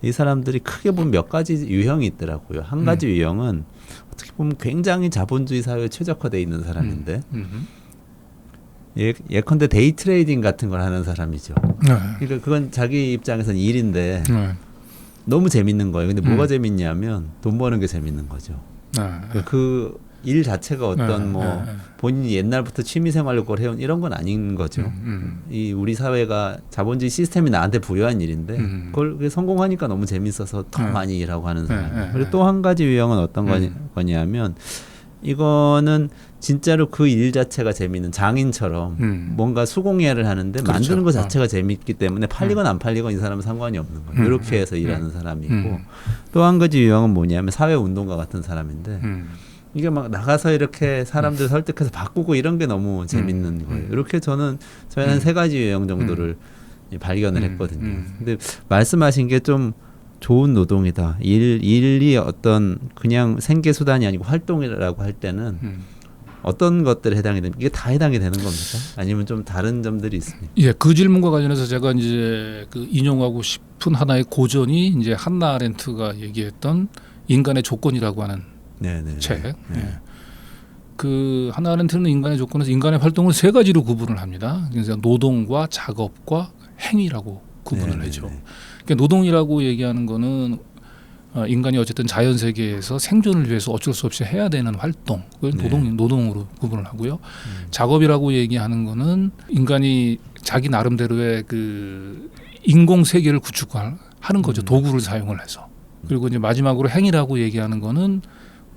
이 사람들이 크게 보면 몇 가지 유형이 있더라고요. 한 가지 유형은 어떻게 보면 굉장히 자본주의 사회에 최적화되어 있는 사람인데 예컨대 데이 트레이딩 같은 걸 하는 사람이죠. 그러니까 그건 자기 입장에서는 일인데 너무 재밌는 거예요. 근데 뭐가 재밌냐면 돈 버는 게 재밌는 거죠. 그 일 자체가 어떤 뭐 본인이 옛날부터 취미 생활로 그걸 해온 이런 건 아닌 거죠. 이 우리 사회가 자본주의 시스템이 나한테 부여한 일인데 그걸 성공하니까 너무 재밌어서 더 많이 일하고 하는 사람. 그리고 또 한 가지 유형은 어떤 거냐면 이거는 진짜로 그 일 자체가 재밌는 장인처럼 뭔가 수공예를 하는데 그렇죠. 만드는 것 자체가 재밌기 때문에 팔리건 안 팔리건 이 사람은 상관이 없는 거예요. 이렇게 해서 일하는 사람이고 또 한 가지 유형은 뭐냐면 사회운동가 같은 사람인데 이게 막 나가서 이렇게 사람들 설득해서 바꾸고 이런 게 너무 재밌는 거예요. 이렇게 저희는 한 3가지 유형 정도를 발견을 했거든요. 근데 말씀하신 게 좀 좋은 노동이다. 일이 어떤 그냥 생계 수단이 아니고 활동이라고 할 때는 어떤 것들에 해당이 됩니까? 이게 다 해당이 되는 겁니까? 아니면 좀 다른 점들이 있습니까? 예, 그 질문과 관련해서 제가 이제 그 인용하고 싶은 하나의 고전이 이제 한나 아렌트가 얘기했던 인간의 조건이라고 하는 네네. 책. 예. 그 한나 아렌트는 인간의 조건에서 인간의 활동을 3가지로 구분을 합니다. 그래서 노동과 작업과 행위라고 구분을 하죠. 그러니까 노동이라고 얘기하는 거는 인간이 어쨌든 자연 세계에서 생존을 위해서 어쩔 수 없이 해야 되는 활동, 그걸 노동으로 구분을 하고요. 작업이라고 얘기하는 거는 인간이 자기 나름대로의 그 인공 세계를 구축하는 거죠. 도구를 사용을 해서. 그리고 이제 마지막으로 행위라고 얘기하는 거는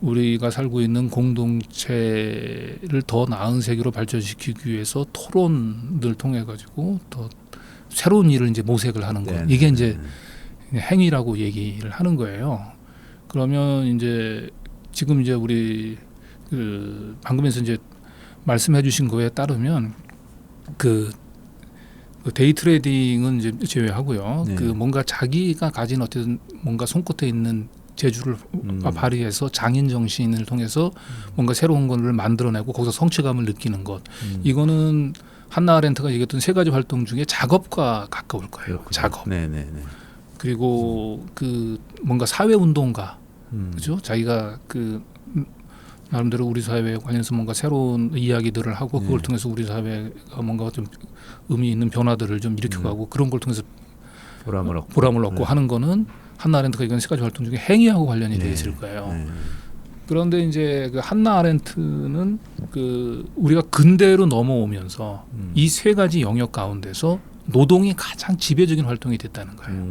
우리가 살고 있는 공동체를 더 나은 세계로 발전시키기 위해서 토론을 통해 가지고 더 새로운 일을 이제 모색을 하는 거. 이게 이제 행위라고 얘기를 하는 거예요. 그러면 이제 지금 이제 우리 그 방금에서 이제 말씀해 주신 거에 따르면 그 데이 트레이딩은 이제 제외하고요. 그 뭔가 자기가 가진 어떤 뭔가 손끝에 있는 재주를 발휘해서 장인 정신을 통해서 뭔가 새로운 것을 만들어내고 거기서 성취감을 느끼는 것. 이거는 한나 아렌트가 얘기했던 3가지 활동 중에 작업과 가까울 거예요. 그렇군요. 작업. 네네네. 그리고 그 뭔가 사회 운동가, 그죠? 자기가 그 나름대로 우리 사회에 관련해서 뭔가 새로운 이야기들을 하고 그걸 통해서 우리 사회가 뭔가 좀 의미 있는 변화들을 좀 일으켜가고 그런 걸 통해서 보람을 얻고 하는 거는 한나 아렌트가 이건 3가지 활동 중에 행위하고 관련이 되어 있을 거예요. 그런데 이제 그 한나 아렌트는 그 우리가 근대로 넘어오면서 이 3가지 영역 가운데서 노동이 가장 지배적인 활동이 됐다는 거예요.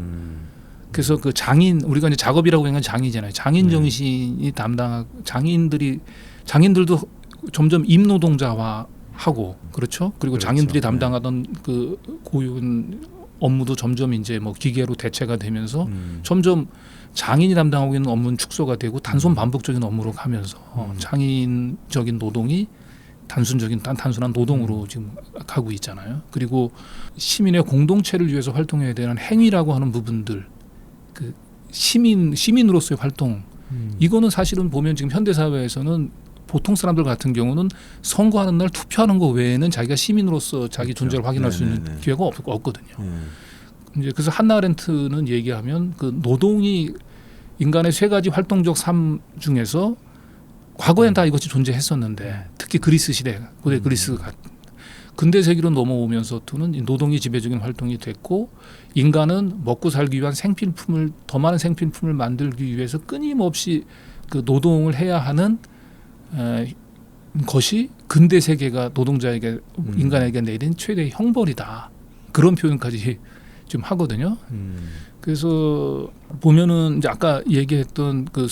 그래서 그 장인, 우리가 이제 작업이라고 하는 건 장이잖아요. 장인 정신이 담당하고 장인들도 점점 임노동자화하고, 그렇죠? 그리고 그렇죠. 장인들이 담당하던 그 고유한 업무도 점점 이제 뭐 기계로 대체가 되면서 점점 장인이 담당하고 있는 업무는 축소가 되고 단순 반복적인 업무로 가면서 장인적인 노동이 단순한 노동으로 지금 가고 있잖아요. 그리고 시민의 공동체를 위해서 활동해야 되는 행위라고 하는 부분들, 그 시민으로서의 활동, 이거는 사실은 보면 지금 현대 사회에서는 보통 사람들 같은 경우는 선거하는 날 투표하는 거 외에는 자기가 시민으로서 자기 존재를 확인할 수 있는 기회가 없거든요. 이제 그래서 한나 아렌트는 얘기하면 그 노동이 인간의 3가지 활동적 삶 중에서 과거엔 다 이것이 존재했었는데 특히 그리스 시대, 고대 그리스가 근대 세기로 넘어오면서부터는 노동이 지배적인 활동이 됐고 인간은 먹고 살기 위한 더 많은 생필품을 만들기 위해서 끊임없이 그 노동을 해야 하는 것이 근대 세계가 노동자에게 인간에게 내린 최대의 형벌이다. 그런 표현까지 좀 하거든요. 그래서 보면은 이제 아까 얘기했던 그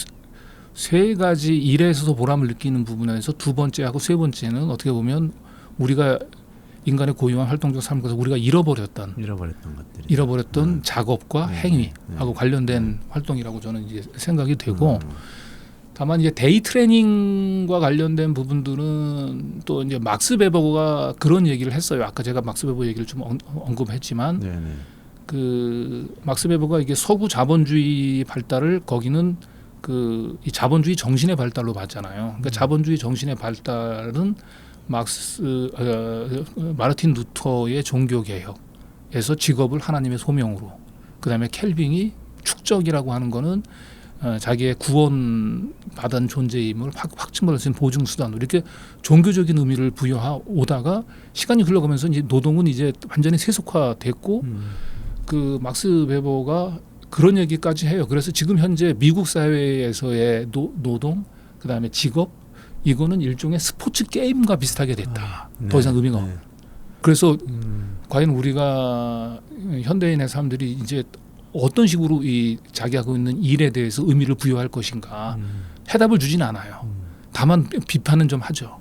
3가지 일에서 보람을 느끼는 부분에서 2번째하고 3번째는 어떻게 보면 우리가 인간의 고유한 활동적 삶에서 우리가 잃어버렸던 작업과 행위하고 관련된 활동이라고 저는 이제 생각이 되고, 다만 이제 데이 트레이닝과 관련된 부분들은 또 이제 막스 베버가 그런 얘기를 했어요. 아까 제가 막스 베버 얘기를 좀 언급했지만 그 막스 베버가 이게 서구 자본주의 발달을 거기는 그 이 자본주의 정신의 발달로 봤잖아요. 그러니까 자본주의 정신의 발달은 마르틴 루터의 종교 개혁에서 직업을 하나님의 소명으로, 그다음에 켈빙이 축적이라고 하는 거는 자기의 구원 받은 존재임을 확증받을 수 있는 보증 수단으로 이렇게 종교적인 의미를 부여하 오다가 시간이 흘러가면서 이제 노동은 이제 완전히 세속화됐고 그 막스 베버가 그런 얘기까지 해요. 그래서 지금 현재 미국 사회에서의 노동, 그다음에 직업, 이거는 일종의 스포츠 게임과 비슷하게 됐다. 더 이상 의미가 없다. 그래서 과연 우리가 현대인의 사람들이 이제 어떤 식으로 이 자기 하고 있는 일에 대해서 의미를 부여할 것인가 해답을 주진 않아요. 다만 비판은 좀 하죠.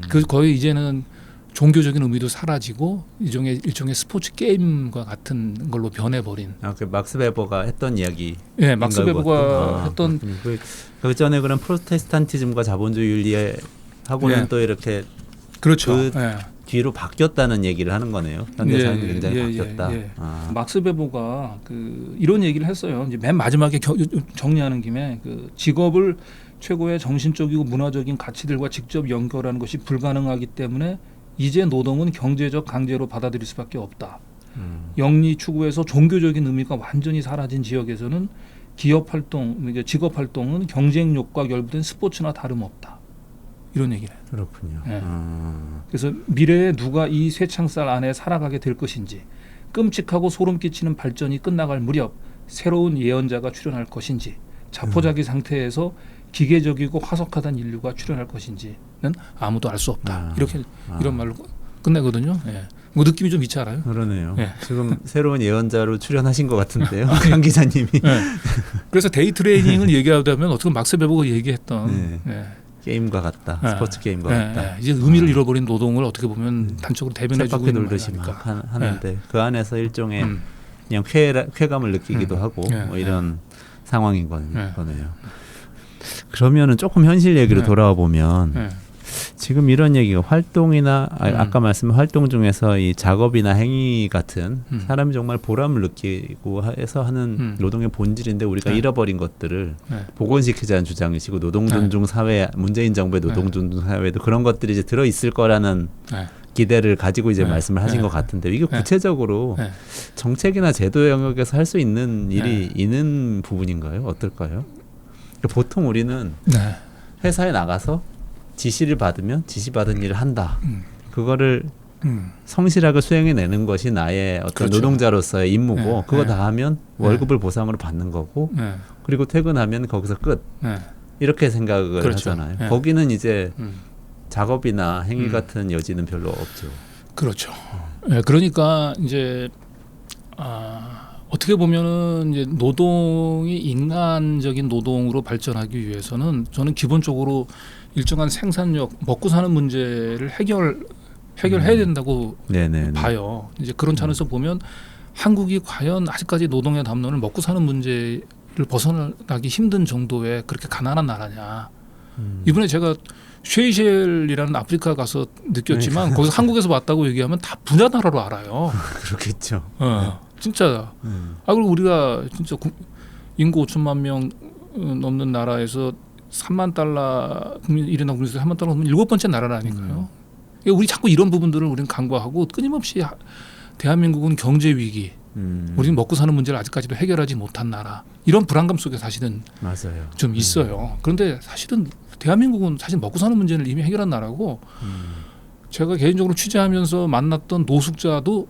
그 거의 이제는 종교적인 의미도 사라지고 일종의 스포츠 게임과 같은 걸로 변해버린. 그 막스 베버가 했던 이야기. 예, 막스 베버가 했던 그 전에 그런 프로테스탄티즘과 자본주의 윤리하고는 예. 또 이렇게 그렇죠. 그 예. 뒤로 바뀌었다는 얘기를 하는 거네요. 현대 사회는 굉장히 바뀌었다. 막스 베버가 이런 얘기를 했어요. 이제 맨 마지막에 정리하는 김에 직업을 최고의 정신적이고 문화적인 가치들과 직접 연결하는 것이 불가능하기 때문에 이제 노동은 경제적 강제로 받아들일 수밖에 없다. 영리 추구에서 종교적인 의미가 완전히 사라진 지역에서는 기업 활동, 직업 활동은 경쟁력과 결부된 스포츠나 다름없다. 이런 얘기를 해요. 그렇군요. 네. 그래서 미래에 누가 이 쇠창살 안에 살아가게 될 것인지, 끔찍하고 소름 끼치는 발전이 끝나갈 무렵 새로운 예언자가 출현할 것인지, 자포자기 상태에서 기계적이고 화석하던 인류가 출현할 것인지는 아무도 알 수 없다. 이렇게 이런 말로 끝내거든요. 예. 뭐 느낌이 좀 있지 않아요? 그러네요. 예. 지금 새로운 예언자로 출연하신 것 같은데요, 강 기자님이. 예. 그래서 데이 트레이닝을 얘기하다면 어떻게 막스 베버가 얘기했던 게임과 같다. 스포츠 게임과 같다. 이제 의미를 잃어버린 노동을 어떻게 보면 단적으로 대변해주고 있는 놀듯이 막 하는데 그 안에서 일종의 그냥 쾌감을 느끼기도 하고 뭐 이런 상황인 거네요. 그러면은 조금 현실 얘기로 돌아와 보면 지금 이런 얘기가 활동이나 아까 말씀한 활동 중에서 이 작업이나 행위 같은 사람이 정말 보람을 느끼고 해서 하는 노동의 본질인데 우리가 잃어버린 것들을 복원시키자는 주장이시고 노동 존중 사회, 문재인 정부의 노동 존중 사회도 그런 것들이 이제 들어 있을 거라는 기대를 가지고 이제 말씀을 하신 것 같은데 이게 구체적으로 정책이나 제도 영역에서 할 수 있는 일이 있는 부분인가요? 어떨까요? 보통 우리는 회사에 나가서 지시를 받으면 지시받은 일을 한다. 그거를 성실하게 수행해내는 것이 나의 어떤 그렇죠. 노동자로서의 임무고 그거 다 하면 월급을 보상으로 받는 거고 그리고 퇴근하면 거기서 끝. 이렇게 생각을 그렇죠. 하잖아요. 거기는 이제 작업이나 행위 같은 여지는 별로 없죠. 그렇죠. 그러니까 이제 어떻게 보면은 이제 노동이 인간적인 노동으로 발전하기 위해서는 저는 기본적으로 일정한 생산력, 먹고 사는 문제를 해결해야 된다고 봐요. 이제 그런 차원에서 보면 한국이 과연 아직까지 노동의 담론을 먹고 사는 문제를 벗어나기 힘든 정도의 그렇게 가난한 나라냐. 이번에 제가 쉐이셸이라는 아프리카 가서 느꼈지만 거기서 한국에서 왔다고 얘기하면 다 부자 나라로 알아요. 그렇겠죠. 진짜. 그리고 우리가 진짜 인구 5천만 명 넘는 나라에서 3만 달러 일인당 국민소득 3만 달러 하면 7번째 나라라니까요. 우리 자꾸 이런 부분들을 우리는 간과하고 끊임없이 대한민국은 경제 위기, 우리는 먹고 사는 문제를 아직까지도 해결하지 못한 나라. 이런 불안감 속에 사실은 맞아요. 좀 있어요. 그런데 사실은 대한민국은 사실 먹고 사는 문제를 이미 해결한 나라고 제가 개인적으로 취재하면서 만났던 노숙자도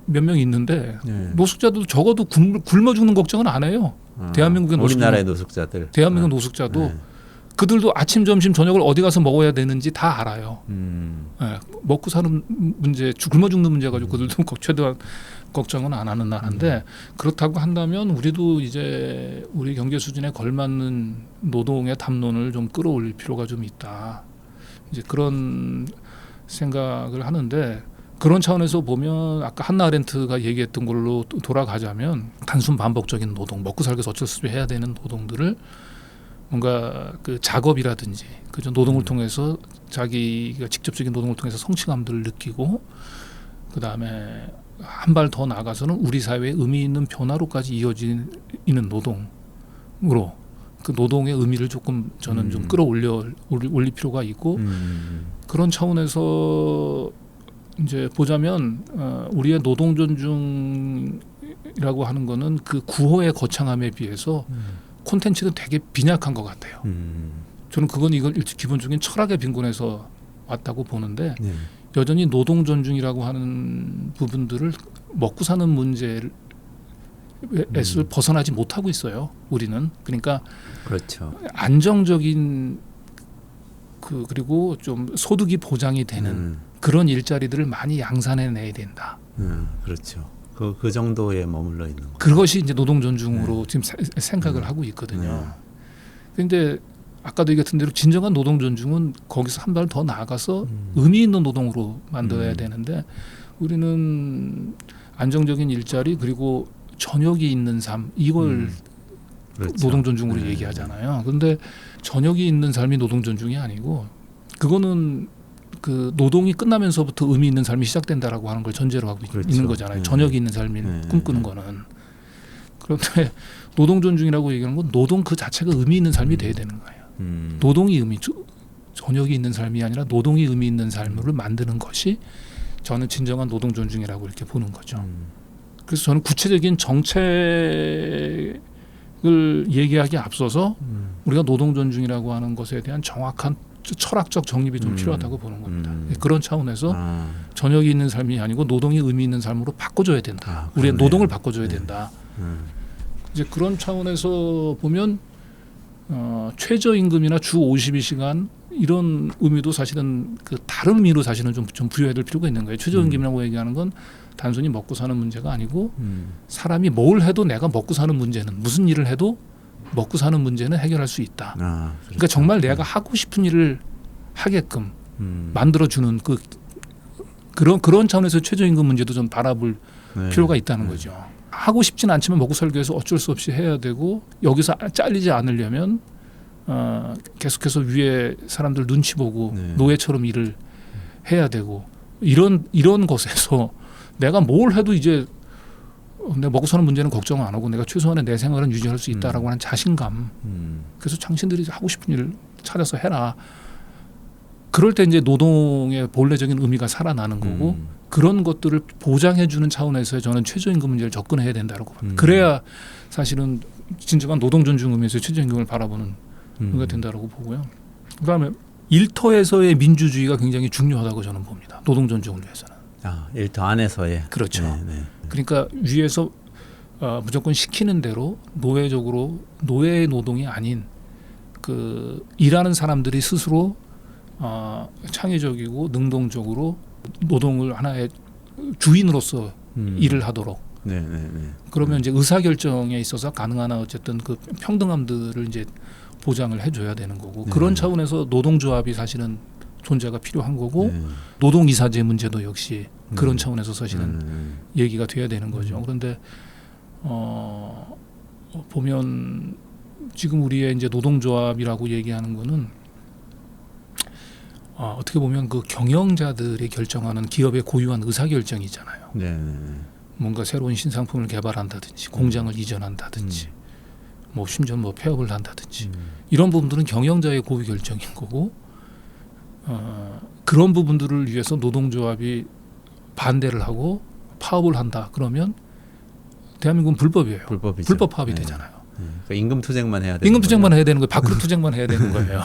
몇 명 있는데 노숙자도 적어도 굶어 죽는 걱정은 안 해요. 대한민국의 우리나라의 노숙자들. 대한민국 노숙자도 그들도 아침, 점심, 저녁을 어디 가서 먹어야 되는지 다 알아요. 먹고 사는 문제, 굶어 죽는 문제 가지고 그들도 최대한 걱정은 안 하는 나라인데 그렇다고 한다면 우리도 이제 우리 경제 수준에 걸맞는 노동의 담론을 좀 끌어올릴 필요가 좀 있다. 이제 그런 생각을 하는데 그런 차원에서 보면 아까 한나 아렌트가 얘기했던 걸로 돌아가자면 단순 반복적인 노동, 먹고 살기 위해서 어쩔 수 없이 해야 되는 노동들을 뭔가 그 작업이라든지 그죠 노동을 통해서 자기가 직접적인 노동을 통해서 성취감들을 느끼고 그 다음에 한 발 더 나아가서는 우리 사회의 의미 있는 변화로까지 이어지는 노동으로 그 노동의 의미를 조금 저는 좀 올릴 필요가 있고 그런 차원에서 이제 보자면 우리의 노동 존중이라고 하는 거는 그 구호의 거창함에 비해서 콘텐츠는 되게 빈약한 것 같아요. 저는 그건 이걸 기본적인 철학의 빈곤에서 왔다고 보는데 여전히 노동 존중이라고 하는 부분들을 먹고 사는 문제에서 벗어나지 못하고 있어요. 우리는 그러니까 그렇죠. 안정적인 그리고 좀 소득이 보장이 되는 그런 일자리들을 많이 양산해내야 된다. 그렇죠. 그 정도에 머물러 있는 거. 그것이 이제 노동 존중으로 지금 생각을 하고 있거든요. 그런데 아까도 얘기했던 대로 진정한 노동 존중은 거기서 한 발 더 나아가서 의미 있는 노동으로 만들어야 되는데 우리는 안정적인 일자리 그리고 저녁이 있는 삶 이걸 그렇죠. 노동 존중으로 네. 얘기하잖아요. 그런데 저녁이 있는 삶이 노동 존중이 아니고 그거는 그 노동이 끝나면서부터 의미 있는 삶이 시작된다라고 하는 걸 전제로 하고 그렇죠. 있는 거잖아요. 네. 저녁이 있는 삶을 네. 꿈꾸는 거는. 그런데 노동 존중이라고 얘기하는 건 노동 그 자체가 의미 있는 삶이 돼야 되는 거예요. 노동이 저녁이 있는 삶이 아니라 노동이 의미 있는 삶을 만드는 것이 저는 진정한 노동 존중이라고 이렇게 보는 거죠. 그래서 저는 구체적인 정책을 얘기하기에 앞서서 우리가 노동 존중이라고 하는 것에 대한 정확한 철학적 정립이 좀 필요하다고 보는 겁니다. 그런 차원에서 저녁이 있는 삶이 아니고 노동이 의미 있는 삶으로 바꿔줘야 된다. 우리의 노동을 바꿔줘야 된다. 이제 그런 차원에서 보면 최저임금이나 주 52시간 이런 의미도 사실은 그 다른 의미로 사실은 좀 부여해야 될 필요가 있는 거예요. 최저임금이라고 얘기하는 건 단순히 먹고 사는 문제가 아니고 사람이 뭘 해도 내가 먹고 사는 문제는 무슨 일을 해도 먹고 사는 문제는 해결할 수 있다. 그렇죠. 그러니까 정말 내가 하고 싶은 일을 하게끔 만들어주는 그런 차원에서 최저임금 문제도 좀 바라볼 필요가 있다는 거죠. 하고 싶진 않지만 먹고 살기 위해서 어쩔 수 없이 해야 되고 여기서 잘리지 않으려면 계속해서 위에 사람들 눈치 보고 노예처럼 일을 해야 되고 이런 것에서 내가 뭘 해도 이제 내가 먹고 사는 문제는 걱정 안 하고 내가 최소한의 내 생활은 유지할 수 있다라고 하는 자신감. 그래서 당신들이 하고 싶은 일을 찾아서 해라. 그럴 때 이제 노동의 본래적인 의미가 살아나는 거고 그런 것들을 보장해주는 차원에서 저는 최저임금 문제를 접근해야 된다고 봅니다. 그래야 사실은 진정한 노동 존중 의미에서 최저임금을 바라보는 의미가 된다고 보고요. 그다음에 일터에서의 민주주의가 굉장히 중요하다고 저는 봅니다. 노동 존중을 위해서는. 일터 안에서의. 그렇죠. 네. 그러니까 위에서 무조건 시키는 대로 노예적으로 노예의 노동이 아닌 그 일하는 사람들이 스스로 창의적이고 능동적으로 노동을 하나의 주인으로서 일을 하도록. 그러면 이제 의사결정에 있어서 가능한 어쨌든 그 평등함들을 이제 보장을 해줘야 되는 거고 그런 차원에서 노동조합이 사실은 존재가 필요한 거고 노동이사제 문제도 역시 그런 차원에서 사실은 얘기가 돼야 되는 거죠. 그런데 보면 지금 우리의 이제 노동조합이라고 얘기하는 거는 어떻게 보면 그 경영자들이 결정하는 기업의 고유한 의사결정이잖아요. 뭔가 새로운 신상품을 개발한다든지 공장을 이전한다든지 뭐 심지어 뭐 폐업을 한다든지 이런 부분들은 경영자의 고유 결정인 거고 그런 부분들을 위해서 노동조합이 반대를 하고 파업을 한다 그러면 대한민국은 불법이에요. 불법이죠. 불법 파업이 되잖아요. 그러니까 임금 투쟁만 해야 되는 임금 투쟁만 해야 되는 거예요. 밖으로 투쟁만 해야 되는 거예요.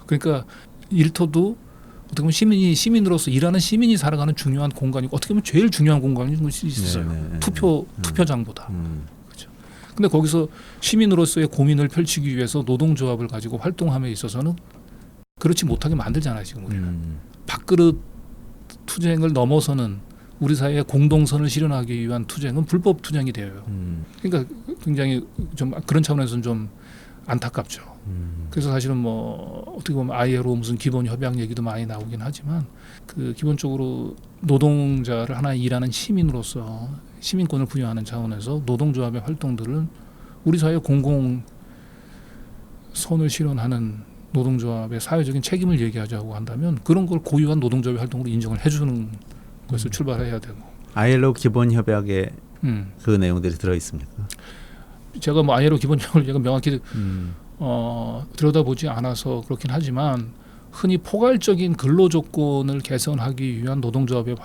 그러니까 일터도 어떻게 보면 시민으로서 일하는 시민이 살아가는 중요한 공간이고 어떻게 보면 제일 중요한 공간일 수 있어요. 투표장보다. 그렇죠. 근데 거기서 시민으로서의 고민을 펼치기 위해서 노동조합을 가지고 활동함에 있어서는 그렇지 못하게 만들잖아요. 지금 우리는. 밥그릇 투쟁을 넘어서는 우리 사회의 공동선을 실현하기 위한 투쟁은 불법 투쟁이 되어요. 그러니까 굉장히 좀 그런 차원에서는 좀 안타깝죠. 그래서 사실은 뭐 어떻게 보면 ILO 무슨 기본 협약 얘기도 많이 나오긴 하지만 그 기본적으로 노동자를 하나 일하는 시민으로서 시민권을 부여하는 차원에서 노동조합의 활동들은 우리 사회 공공선을 실현하는 노동조합의 사회적인 책임을 얘기하자고 한다면 그런 걸 고유한 노동조합의 활동으로 인정을 해주는 것을 출발해야 되고. ILO 기본 협약에 그 내용들이 들어 있습니까? 제가 뭐 ILO 기본 협약을 제가 명확히 들여다보지 않아서 그렇긴 하지만 흔히 포괄적인 근로 조건을 개선하기 위한 노동조합의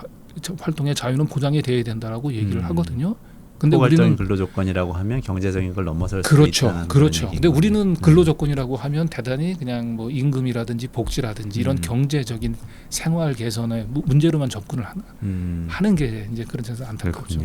활동의 자유는 보장이 돼야 된다라고 얘기를 하거든요. 근데 포괄적인 우리는 근로 조건이라고 하면 경제적인 걸 넘어설 수 그렇죠, 있다는 그렇죠. 근데 얘기인 우리는 근로 조건이라고 하면 대단히 그냥 뭐 임금이라든지 복지라든지 이런 경제적인 생활 개선의 문제로만 접근을 하는 게 이제 그런 점에서 안타깝죠.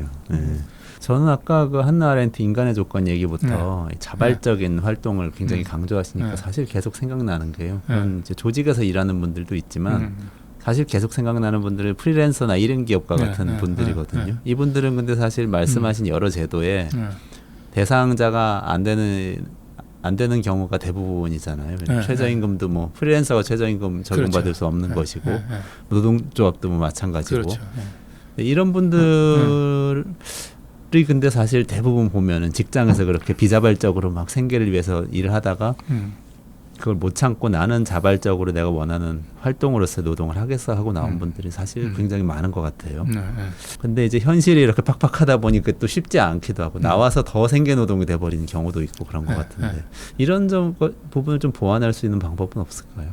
저는 아까 그 한나 아렌트 인간의 조건 얘기부터 자발적인 활동을 굉장히 강조하시니까 사실 계속 생각나는 게요. 이제 조직에서 일하는 분들도 있지만 사실 계속 생각나는 분들은 프리랜서나 1인 기업가 같은 분들이거든요. 이분들은 근데 사실 말씀하신 여러 제도에 대상자가 안 되는 안 되는 경우가 대부분이잖아요. 네, 최저임금도 뭐 프리랜서가 최저임금 적용받을 그렇죠. 수 없는 네, 것이고 네, 네. 노동조합도 뭐 마찬가지고 그렇죠. 네. 이런 분들이 근데 사실 대부분 보면은 직장에서 그렇게 비자발적으로 막 생계를 위해서 일을 하다가 그걸 못 참고 나는 자발적으로 내가 원하는 활동으로서 노동을 하겠어 하고 나온 분들이 사실 굉장히 많은 것 같아요. 네, 네. 근데 이제 현실이 이렇게 팍팍하다 보니까 또 쉽지 않기도 하고 나와서 더 생계 노동이 돼버리는 경우도 있고 그런 것 같은데 이런 부분을 좀 보완할 수 있는 방법은 없을까요?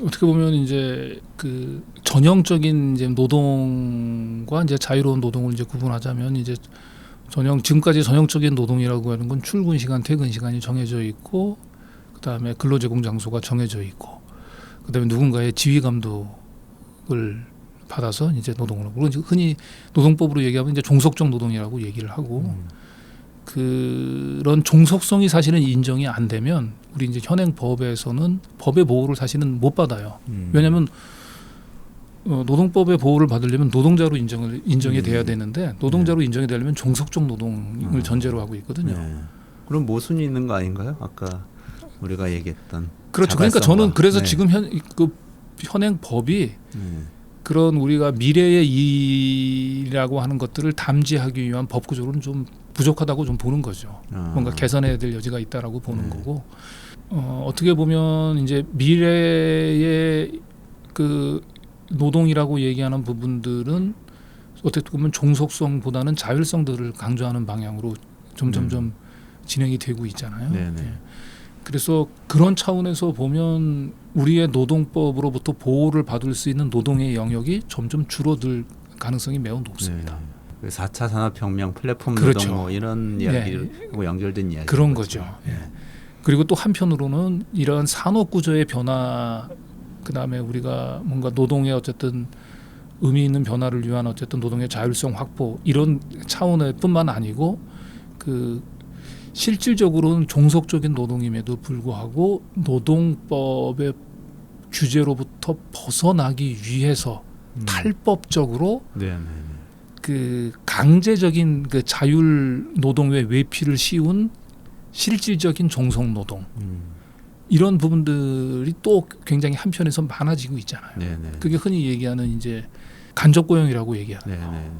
어떻게 보면 이제 그 전형적인 이제 노동과 이제 자유로운 노동을 이제 구분하자면 이제 지금까지 전형적인 노동이라고 하는 건 출근 시간, 퇴근 시간이 정해져 있고, 그다음에 근로제공 장소가 정해져 있고, 그다음에 누군가의 지휘 감독을 받아서 이제 노동을 하고, 흔히 노동법으로 얘기하면 이제 종속적 노동이라고 얘기를 하고, 그런 종속성이 사실은 인정이 안 되면 우리 이제 현행 법에서는 법의 보호를 사실은 못 받아요. 왜냐하면 노동법의 보호를 받으려면 노동자로 인정이 돼야 되는데 노동자로 인정이 되려면 종속적 노동을 전제로 하고 있거든요. 네. 그럼 모순이 있는 거 아닌가요? 아까 우리가 얘기했던 그렇죠. 그러니까 저는 그래서 네. 지금 현행 법이 그런 우리가 미래의 일이라고 하는 것들을 담지하기 위한 법 구조로는 좀 부족하다고 좀 보는 거죠. 뭔가 개선해야 될 여지가 있다라고 보는 거고 어떻게 보면 이제 미래의 그 노동이라고 얘기하는 부분들은 어떻게 보면 종속성보다는 자율성들을 강조하는 방향으로 점점점 진행이 되고 있잖아요. 네네. 그래서 그런 차원에서 보면 우리의 노동법으로부터 보호를 받을 수 있는 노동의 영역이 점점 줄어들 가능성이 매우 높습니다. 네. 4차 산업혁명 플랫폼 그렇죠. 노동 뭐 이런 이야기하고 연결된 이야기 그런 거죠. 예. 그리고 또 한편으로는 이러한 산업 구조의 변화, 그다음에 우리가 뭔가 노동의 어쨌든 의미 있는 변화를 위한 어쨌든 노동의 자율성 확보 이런 차원의 뿐만 아니고 그 실질적으로는 종속적인 노동임에도 불구하고 노동법의 규제로부터 벗어나기 위해서 탈법적으로 네네. 그 강제적인 그 자율 노동의 외피를 씌운 실질적인 종속 노동 이런 부분들이 또 굉장히 한편에서 많아지고 있잖아요. 네네. 그게 흔히 얘기하는 이제 간접 고용이라고 얘기하는 네네.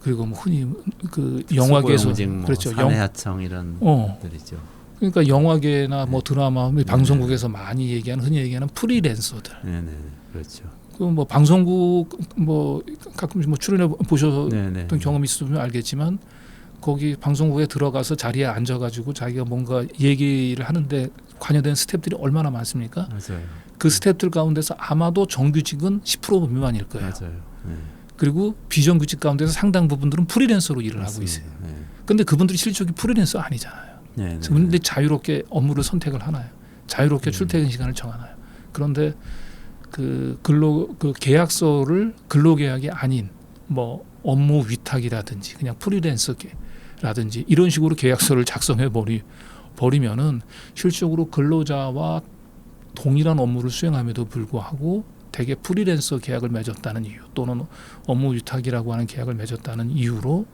그리고 뭐 흔히 그 영화계에서 뭐 그렇죠. 사내하청 이런 것들이죠. 그러니까 영화계나 뭐 드라마, 방송국에서 많이 얘기하는 흔히 얘기하는 프리랜서들. 네네. 그렇죠. 그 뭐 방송국 뭐 가끔씩 뭐 출연해 보셨던 네네. 경험이 있으면 알겠지만 거기 방송국에 들어가서 자리에 앉아가지고 자기가 뭔가 얘기를 하는데 관여된 스태프들이 얼마나 많습니까? 맞아요. 그 스태프들 가운데서 아마도 정규직은 10% 미만일 거예요. 맞아요. 네. 그리고 비정규직 가운데서 상당 부분들은 프리랜서로 일을 하고 있어요. 네. 그런데 그분들이 실질적인 프리랜서 아니잖아요. 네. 그분들이 자유롭게 업무를 선택을 하나요? 자유롭게 출퇴근 시간을 정하나요? 그런데 그 계약서를 근로계약이 아닌 뭐 업무 위탁이라든지 그냥 프리랜서라든지 이런 식으로 계약서를 작성해 버리면은 실질적으로 근로자와 동일한 업무를 수행함에도 불구하고 대개 프리랜서 계약을 맺었다는 이유 또는 업무 위탁이라고 하는 계약을 맺었다는 이유로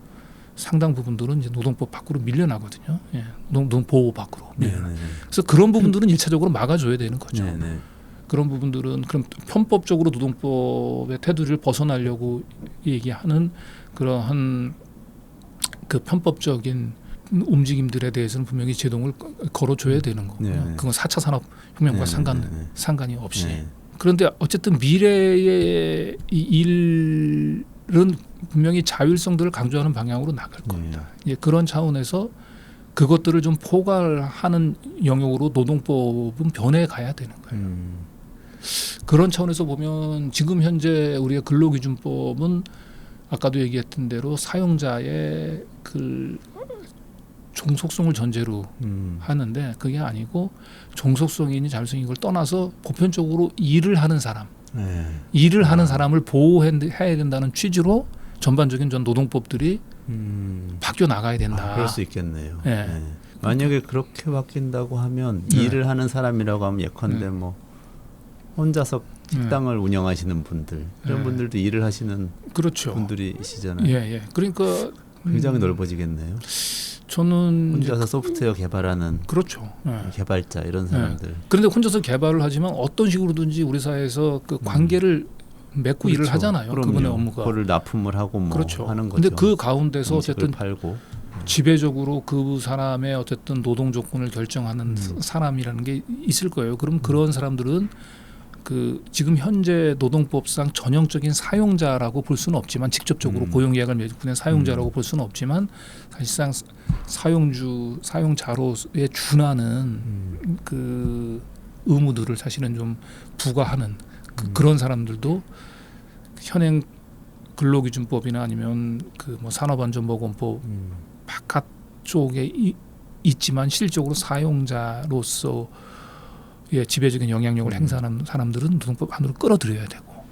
상당 부분들은 이제 노동법 밖으로 밀려나거든요. 예. 노동 보호 밖으로. 네네. 그래서 그런 부분들은 일차적으로 막아줘야 되는 거죠. 네네. 그런 부분들은 그럼 편법적으로 노동법의 테두리를 벗어나려고 얘기하는 그러한 그 편법적인 움직임들에 대해서는 분명히 제동을 걸어줘야 되는 거고요. 네네. 그건 4차 산업혁명과 네네네. 상관이 없이. 네. 그런데 어쨌든 미래의 이 일은 분명히 자율성들을 강조하는 방향으로 나갈 겁니다. 예, 그런 차원에서 그것들을 좀 포괄하는 영역으로 노동법은 변해가야 되는 거예요. 그런 차원에서 보면 지금 현재 우리의 근로기준법은 아까도 얘기했던 대로 사용자의 그 종속성을 전제로 하는데 그게 아니고 종속성이니 자율성인 걸 떠나서 보편적으로 일을 하는 사람, 일을 하는 사람을 보호해야 된다는 취지로 전반적인 전 노동법들이 바뀌어 나가야 된다. 그럴 수 있겠네요. 네. 네. 만약에 그렇게 바뀐다고 하면 일을 하는 사람이라고 하면 예컨대 뭐 혼자서 식당을 운영하시는 분들 이런 분들도 일을 하시는 그렇죠. 분들이시잖아요. 예. 그러니까 굉장히 넓어지겠네요. 저는 혼자서 소프트웨어 개발하는 그렇죠. 예. 개발자 이런 사람들. 그런데 혼자서 개발을 하지만 어떤 식으로든지 우리 사회에서 그 관계를 맺고 일을 하잖아요. 그럼요. 그분의 업무가. 그거를 납품을 하고 뭐 그렇죠. 하는 거죠. 근데 그 가운데서 어쨌든 팔고. 지배적으로 그 사람의 어쨌든 노동 조건을 결정하는 사람이라는 게 있을 거예요. 그럼 그런 사람들은 그 지금 현재 노동법상 전형적인 사용자라고 볼 수는 없지만 직접적으로 고용계약을 맺고 있는 사용자라고 볼 수는 없지만 사실상 사용자로에 준하는 그 의무들을 사실은 좀 부과하는 그런 사람들도 현행 근로기준법이나 아니면 그 뭐 산업안전보건법 바깥 쪽에 있지만 실질적으로 사용자로서 지배적인 영향력을 행사하는 사람들은 노동법 안으로 끌어들여야 되고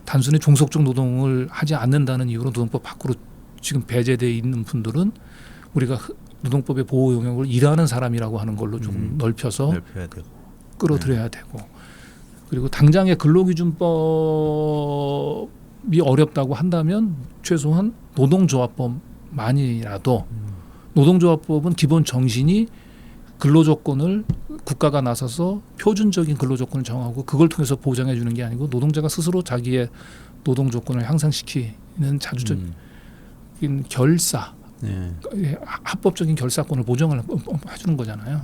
단순히 종속적 노동을 하지 않는다는 이유로 노동법 밖으로 지금 배제되어 있는 분들은 우리가 노동법의 보호 영역을 일하는 사람이라고 하는 걸로 조금 넓혀야 되고 끌어들여야 되고 그리고 당장의 근로기준법이 어렵다고 한다면 최소한 노동조합법만이라도 노동조합법은 기본 정신이 근로조건을 국가가 나서서 표준적인 근로조건을 정하고 그걸 통해서 보장해 주는 게 아니고 노동자가 스스로 자기의 노동조건을 향상시키는 자주적인 결사, 합법적인 결사권을 보장을 해주는 거잖아요.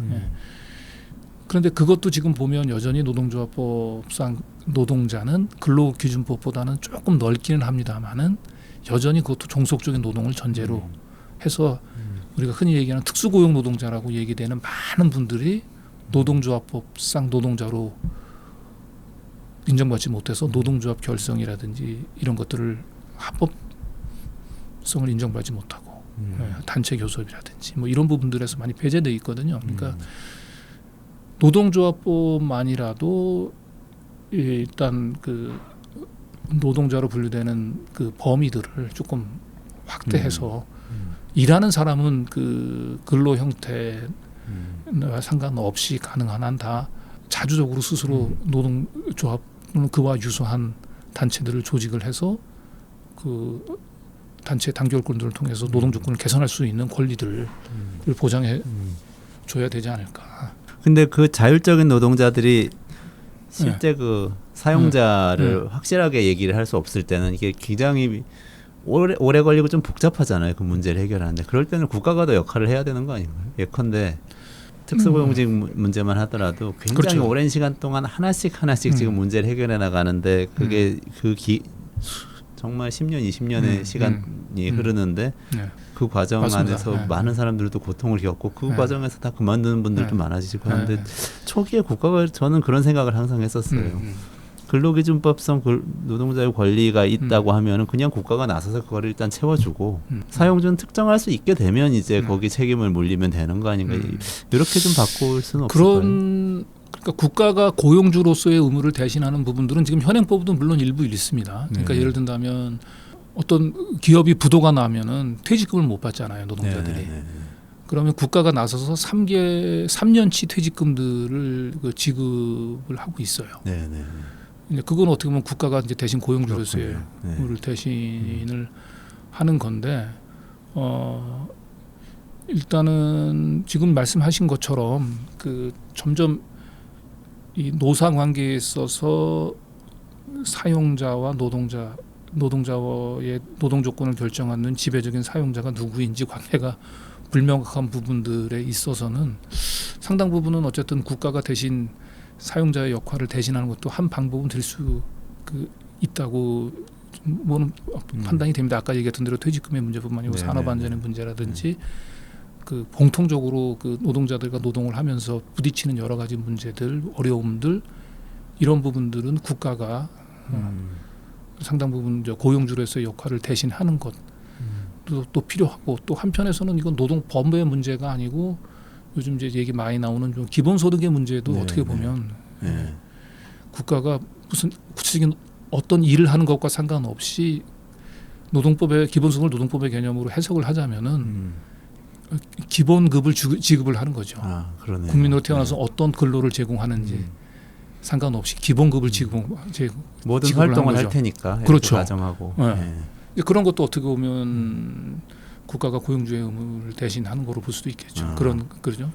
그런데 그것도 지금 보면 여전히 노동조합법상 노동자는 근로기준법보다는 조금 넓기는 합니다만은 여전히 그것도 종속적인 노동을 전제로 해서 우리가 흔히 얘기하는 특수고용 노동자라고 얘기되는 많은 분들이 노동조합법상 노동자로 인정받지 못해서 노동조합 결성이라든지 이런 것들을 합법성을 인정받지 못하고 단체 교섭이라든지 뭐 이런 부분들에서 많이 배제되어 있거든요. 그러니까 노동조합법만이라도 일단 그 노동자로 분류되는 그 범위들을 조금 확대해서 일하는 사람은 그 근로 형태와 상관없이 가능한 한 다 자주적으로 스스로 노동조합 또는 그와 유사한 단체들을 조직을 해서 그 단체 단결권들을 통해서 노동 조건을 개선할 수 있는 권리들을 보장해 줘야 되지 않을까. 근데 그 자율적인 노동자들이 실제 그 사용자를 확실하게 얘기를 할 수 없을 때는 이게 굉장히 오래 걸리고 좀 복잡하잖아요. 그 문제를 해결하는데 그럴 때는 국가가 더 역할을 해야 되는 거 아닌가요? 예컨대 특수고용직 문제만 하더라도 굉장히 그렇죠. 오랜 시간 동안 하나씩 지금 문제를 해결해 나가는데 그게 정말 10년, 20년의 시간이 흐르는데 그 과정 맞습니다. 안에서 많은 사람들도 고통을 겪고 그 과정에서 다 그만두는 분들도 많아지고 하는데 초기에 국가가 저는 그런 생각을 항상 했었어요. 근로기준법상 노동자의 권리가 있다고 하면은 그냥 국가가 나서서 그거를 일단 채워주고 사용자는 특정할 수 있게 되면 이제 거기 책임을 물리면 되는 거 아닌가. 이렇게 좀 바꿀 수는 없을까요? 그러니까 국가가 고용주로서의 의무를 대신하는 부분들은 지금 현행법도 물론 일부 있습니다. 그러니까 예를 든다면 어떤 기업이 부도가 나면은 퇴직금을 못 받잖아요, 노동자들이. 그러면 국가가 나서서 3년치 퇴직금들을 지급을 하고 있어요. 그건 어떻게 보면 국가가 이제 대신 고용주로서의 의무를 대신을 하는 건데 일단은 지금 말씀하신 것처럼 그 점점 이 노사 관계에 있어서 사용자와 노동자와의 노동 조건을 결정하는 지배적인 사용자가 누구인지 관계가 불명확한 부분들에 있어서는 상당 부분은 어쨌든 국가가 대신 사용자의 역할을 대신하는 것도 한 방법은 될 수 있다고 판단이 됩니다. 아까 얘기했던 대로 퇴직금의 문제뿐만 아니고 산업안전의 문제라든지 그 공통적으로 그 노동자들과 노동을 하면서 부딪히는 여러 가지 문제들, 어려움들 이런 부분들은 국가가 상당 부분 고용주로서의 역할을 대신하는 것도 또 필요하고 또 한편에서는 이건 노동법의 문제가 아니고 요즘 이제 얘기 많이 나오는 좀 기본소득의 문제도 어떻게 보면 국가가 무슨 구체적인 어떤 일을 하는 것과 상관없이 노동법의 기본소득을 노동법의 개념으로 해석을 하자면은 기본급을 지급을 하는 거죠. 국민으로 태어나서 어떤 근로를 제공하는지 상관없이 기본급을 모든 활동을 할 테니까 그렇죠. 가정하고 그런 것도 어떻게 보면 국가가 고용주의 의무를 대신하는 거로 볼 수도 있겠죠. 그러죠.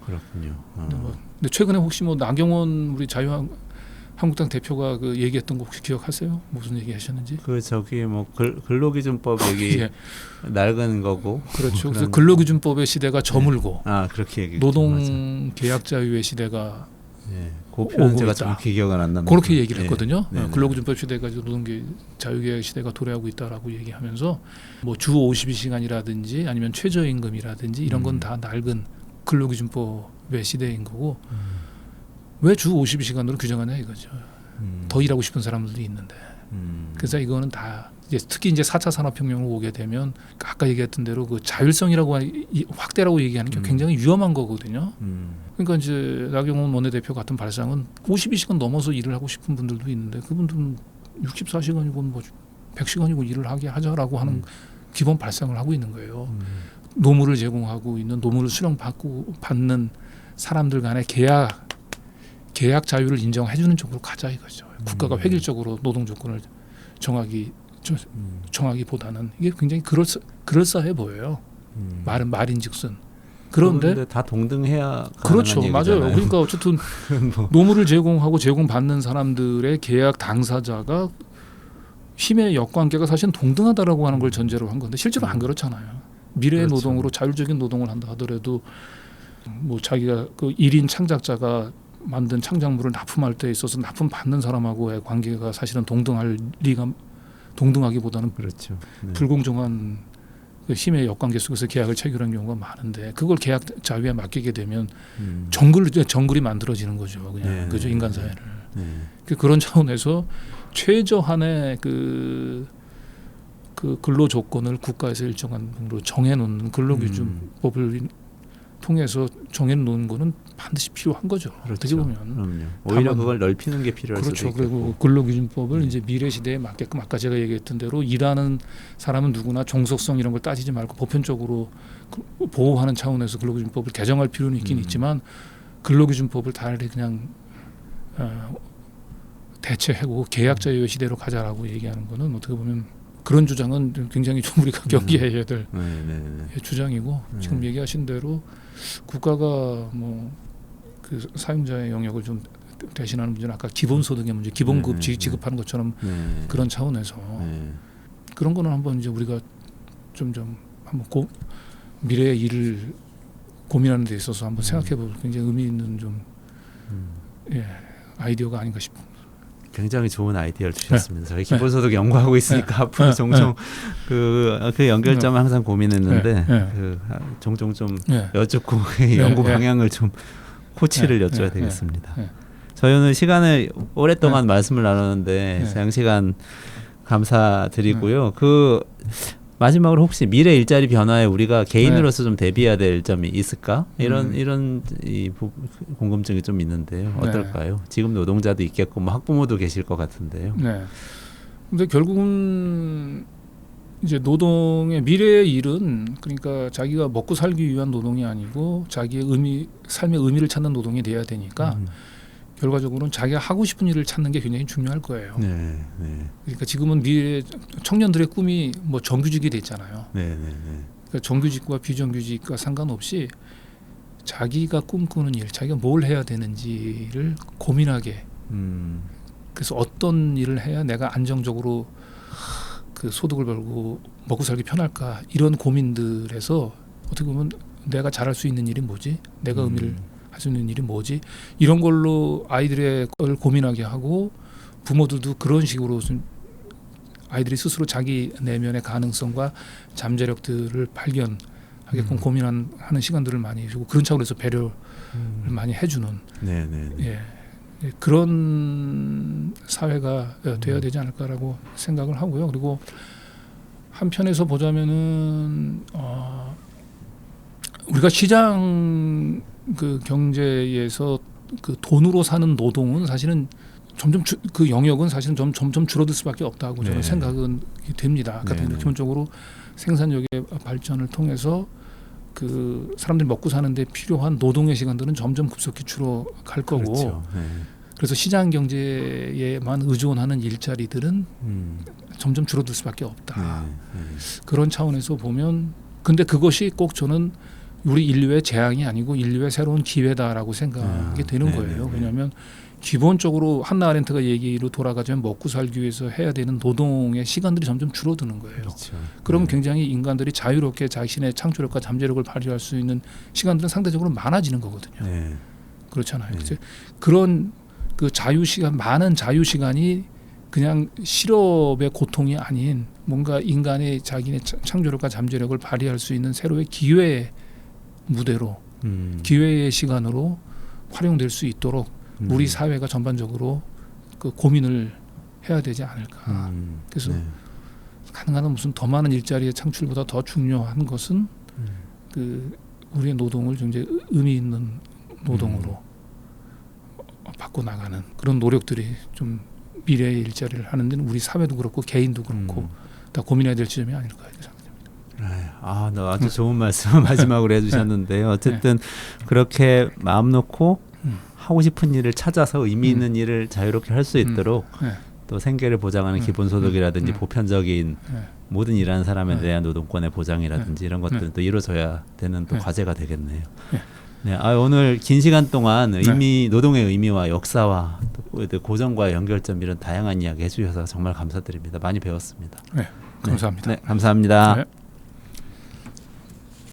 그렇군요. 근데 최근에 혹시 뭐 나경원 우리 자유한국당 대표가 그 얘기했던 거 혹시 기억하세요? 무슨 얘기하셨는지? 그 저기 뭐 근로기준법 얘기 예. 낡은 거고. 그렇죠. 그래서 근로기준법의 시대가 저물고 그렇게 얘기. 노동 계약 자유의 시대가 그 표현 오고 제가 있다. 정확히 기억은 안 납니다. 그렇게 얘기를 했거든요. 네. 근로기준법 시대가 이제 자유계약 시대가 도래하고 있다라고 얘기하면서 뭐 주 52시간이라든지 아니면 최저임금이라든지 이런 건 다 낡은 근로기준법의 시대인 거고 왜 주 52시간으로 규정하냐 이거죠. 더 일하고 싶은 사람들도 있는데. 그래서 이거는 다 이제 특히 이제 4차 산업혁명으로 오게 되면 아까 얘기했던 대로 그 자율성이라고 확대라고 얘기하는 게 굉장히 위험한 거거든요. 그러니까 이제 나경원 원내대표 같은 발상은 52시간 넘어서 일을 하고 싶은 분들도 있는데 그분들은 64시간이고 뭐 100시간이고 일을 하게 하자라고 하는 기본 발상을 하고 있는 거예요. 노무를 제공하고 있는 노무를 받는 사람들 간의 계약 자유를 인정해주는 쪽으로 가자 이거죠. 국가가 획일적으로 노동 조건을 정하기보다는 이게 굉장히 그럴싸해 보여요. 말인즉슨. 그런데 다 동등해야 그렇죠, 가능한 맞아요. 얘기잖아요. 그러니까 어쨌든 노무를 제공하고 제공받는 사람들의 계약 당사자가 힘의 역관계가 사실은 동등하다라고 하는 걸 전제로 한 건데 실제로 안 그렇잖아요. 미래의 그렇죠. 노동으로 자율적인 노동을 한다 하더라도 뭐 자기가 그 1인 창작자가 만든 창작물을 납품할 때 있어서 납품 받는 사람하고의 관계가 사실은 동등하기보다는 그렇죠. 네. 불공정한 그 힘의 역관계 속에서 계약을 체결한 경우가 많은데 그걸 계약 자유에 맡기게 되면 정글이 만들어지는 거죠. 그냥 그죠 인간 사회를. 그런 차원에서 최저한의 그 근로 조건을 국가에서 일정한 정도로 정해놓는 근로기준법을 통해서 정해놓는 거는 반드시 필요한 거죠. 그렇죠. 어떻게 보면. 그럼요. 오히려 그걸 넓히는 게 필요할 그렇죠. 수도 있겠고. 그리고 근로기준법을 이제 미래 시대에 맞게끔 아까 제가 얘기했던 대로 일하는 사람은 누구나 종속성 이런 걸 따지지 말고 보편적으로 보호하는 차원에서 근로기준법을 개정할 필요는 있긴 있지만 근로기준법을 달리 그냥 대체하고 계약자유의 시대로 가자라고 얘기하는 거는 어떻게 보면 그런 주장은 굉장히 좀 우리가 경계해야 될 주장이고 지금 얘기하신 대로 국가가 뭐 그 사용자의 영역을 좀 대신하는 문제는 아까 기본소득의 문제, 기본급 지급하는 것처럼 그런 차원에서 그런 거는 한번 이제 우리가 점점 한번 미래의 일을 고민하는 데 있어서 한번 생각해볼 굉장히 의미 있는 좀 아이디어가 아닌가 싶습니다. 굉장히 좋은 아이디어를 주셨습니다. 저희 기본소득 연구하고 있으니까 앞으로 종종 그 연결점을 항상 고민했는데 종종 좀 여쭙고 연구 방향을 좀 코치를 여쭤야 되겠습니다. 저희 오늘 시간을 오랫동안 말씀을 나눴는데 장시간 감사드리고요. 그 마지막으로 혹시 미래 일자리 변화에 우리가 개인으로서 좀 대비해야 될 점이 있을까? 이런 궁금증이 좀 있는데요. 어떨까요? 지금 노동자도 있겠고 뭐 학부모도 계실 것 같은데요. 근데 결국은 이제 노동의 미래의 일은 그러니까 자기가 먹고 살기 위한 노동이 아니고 자기의 삶의 의미를 찾는 노동이 돼야 되니까 결과적으로는 자기가 하고 싶은 일을 찾는 게 굉장히 중요할 거예요. 그러니까 지금은 미래 청년들의 꿈이 뭐 정규직이 됐잖아요. 그러니까 정규직과 비정규직과 상관없이 자기가 꿈꾸는 일, 자기가 뭘 해야 되는지를 고민하게. 그래서 어떤 일을 해야 내가 안정적으로 그 소득을 벌고 먹고 살기 편할까 이런 고민들에서 어떻게 보면 내가 잘할 수 있는 일이 뭐지? 내가 의미를 할 수 있는 일이 뭐지? 이런 걸로 아이들의 걸 고민하게 하고 부모들도 그런 식으로 아이들이 스스로 자기 내면의 가능성과 잠재력들을 발견하게끔 고민하는 시간들을 많이 주고 그런 차원에서 배려를 많이 해주는 그런 사회가 돼야 되지 않을까라고 생각을 하고요. 그리고 한편에서 보자면은 우리가 시장 그 경제에서 그 돈으로 사는 노동은 사실은 점점 그 영역은 사실은 점점 줄어들 수밖에 없다고 저는 생각은 됩니다. 그러니까 기본적으로 생산력의 발전을 통해서 그 사람들이 먹고 사는데 필요한 노동의 시간들은 점점 급속히 줄어갈 거고. 그렇죠. 그래서 시장 경제에만 의존하는 일자리들은 점점 줄어들 수밖에 없다. 그런 차원에서 보면 근데 그것이 꼭 저는 우리 인류의 재앙이 아니고 인류의 새로운 기회다라고 생각이 되는 거예요. 왜냐하면 기본적으로 한나 아렌트가 얘기로 돌아가자면 먹고 살기 위해서 해야 되는 노동의 시간들이 점점 줄어드는 거예요. 그렇죠. 그러면 굉장히 인간들이 자유롭게 자신의 창조력과 잠재력을 발휘할 수 있는 시간들은 상대적으로 많아지는 거거든요. 네. 그렇잖아요. 네. 그치? 그런 그 자유 시간, 많은 자유 시간이 그냥 실업의 고통이 아닌 뭔가 인간의 자기의 창조력과 잠재력을 발휘할 수 있는 새로운 기회의 무대로, 기회의 시간으로 활용될 수 있도록 우리 사회가 전반적으로 그 고민을 해야 되지 않을까. 그래서 네. 가능한 무슨 더 많은 일자리의 창출보다 더 중요한 것은 그 우리의 노동을 굉장히 의미 있는 노동으로 바꿔 나가는 그런 노력들이 좀 미래의 일자리를 하는 데는 우리 사회도 그렇고 개인도 그렇고 다 고민해야 될 지점이 아닐까 이렇게 생각합니다. 아, 아주 좋은 말씀 마지막으로 해주셨는데요. 어쨌든 그렇게 마음 놓고 하고 싶은 일을 찾아서 의미 있는 일을 자유롭게 할 수 있도록 또 생계를 보장하는 기본소득이라든지 보편적인 모든 일하는 사람에 대한 노동권의 보장이라든지 이런 것들은 또 이루어져야 되는 또 과제가 되겠네요. 네, 오늘 긴 시간 동안 노동의 의미와 역사와 또 고전과 연결점 이런 다양한 이야기 해주셔서 정말 감사드립니다. 많이 배웠습니다. 네, 감사합니다. 네, 감사합니다. 네.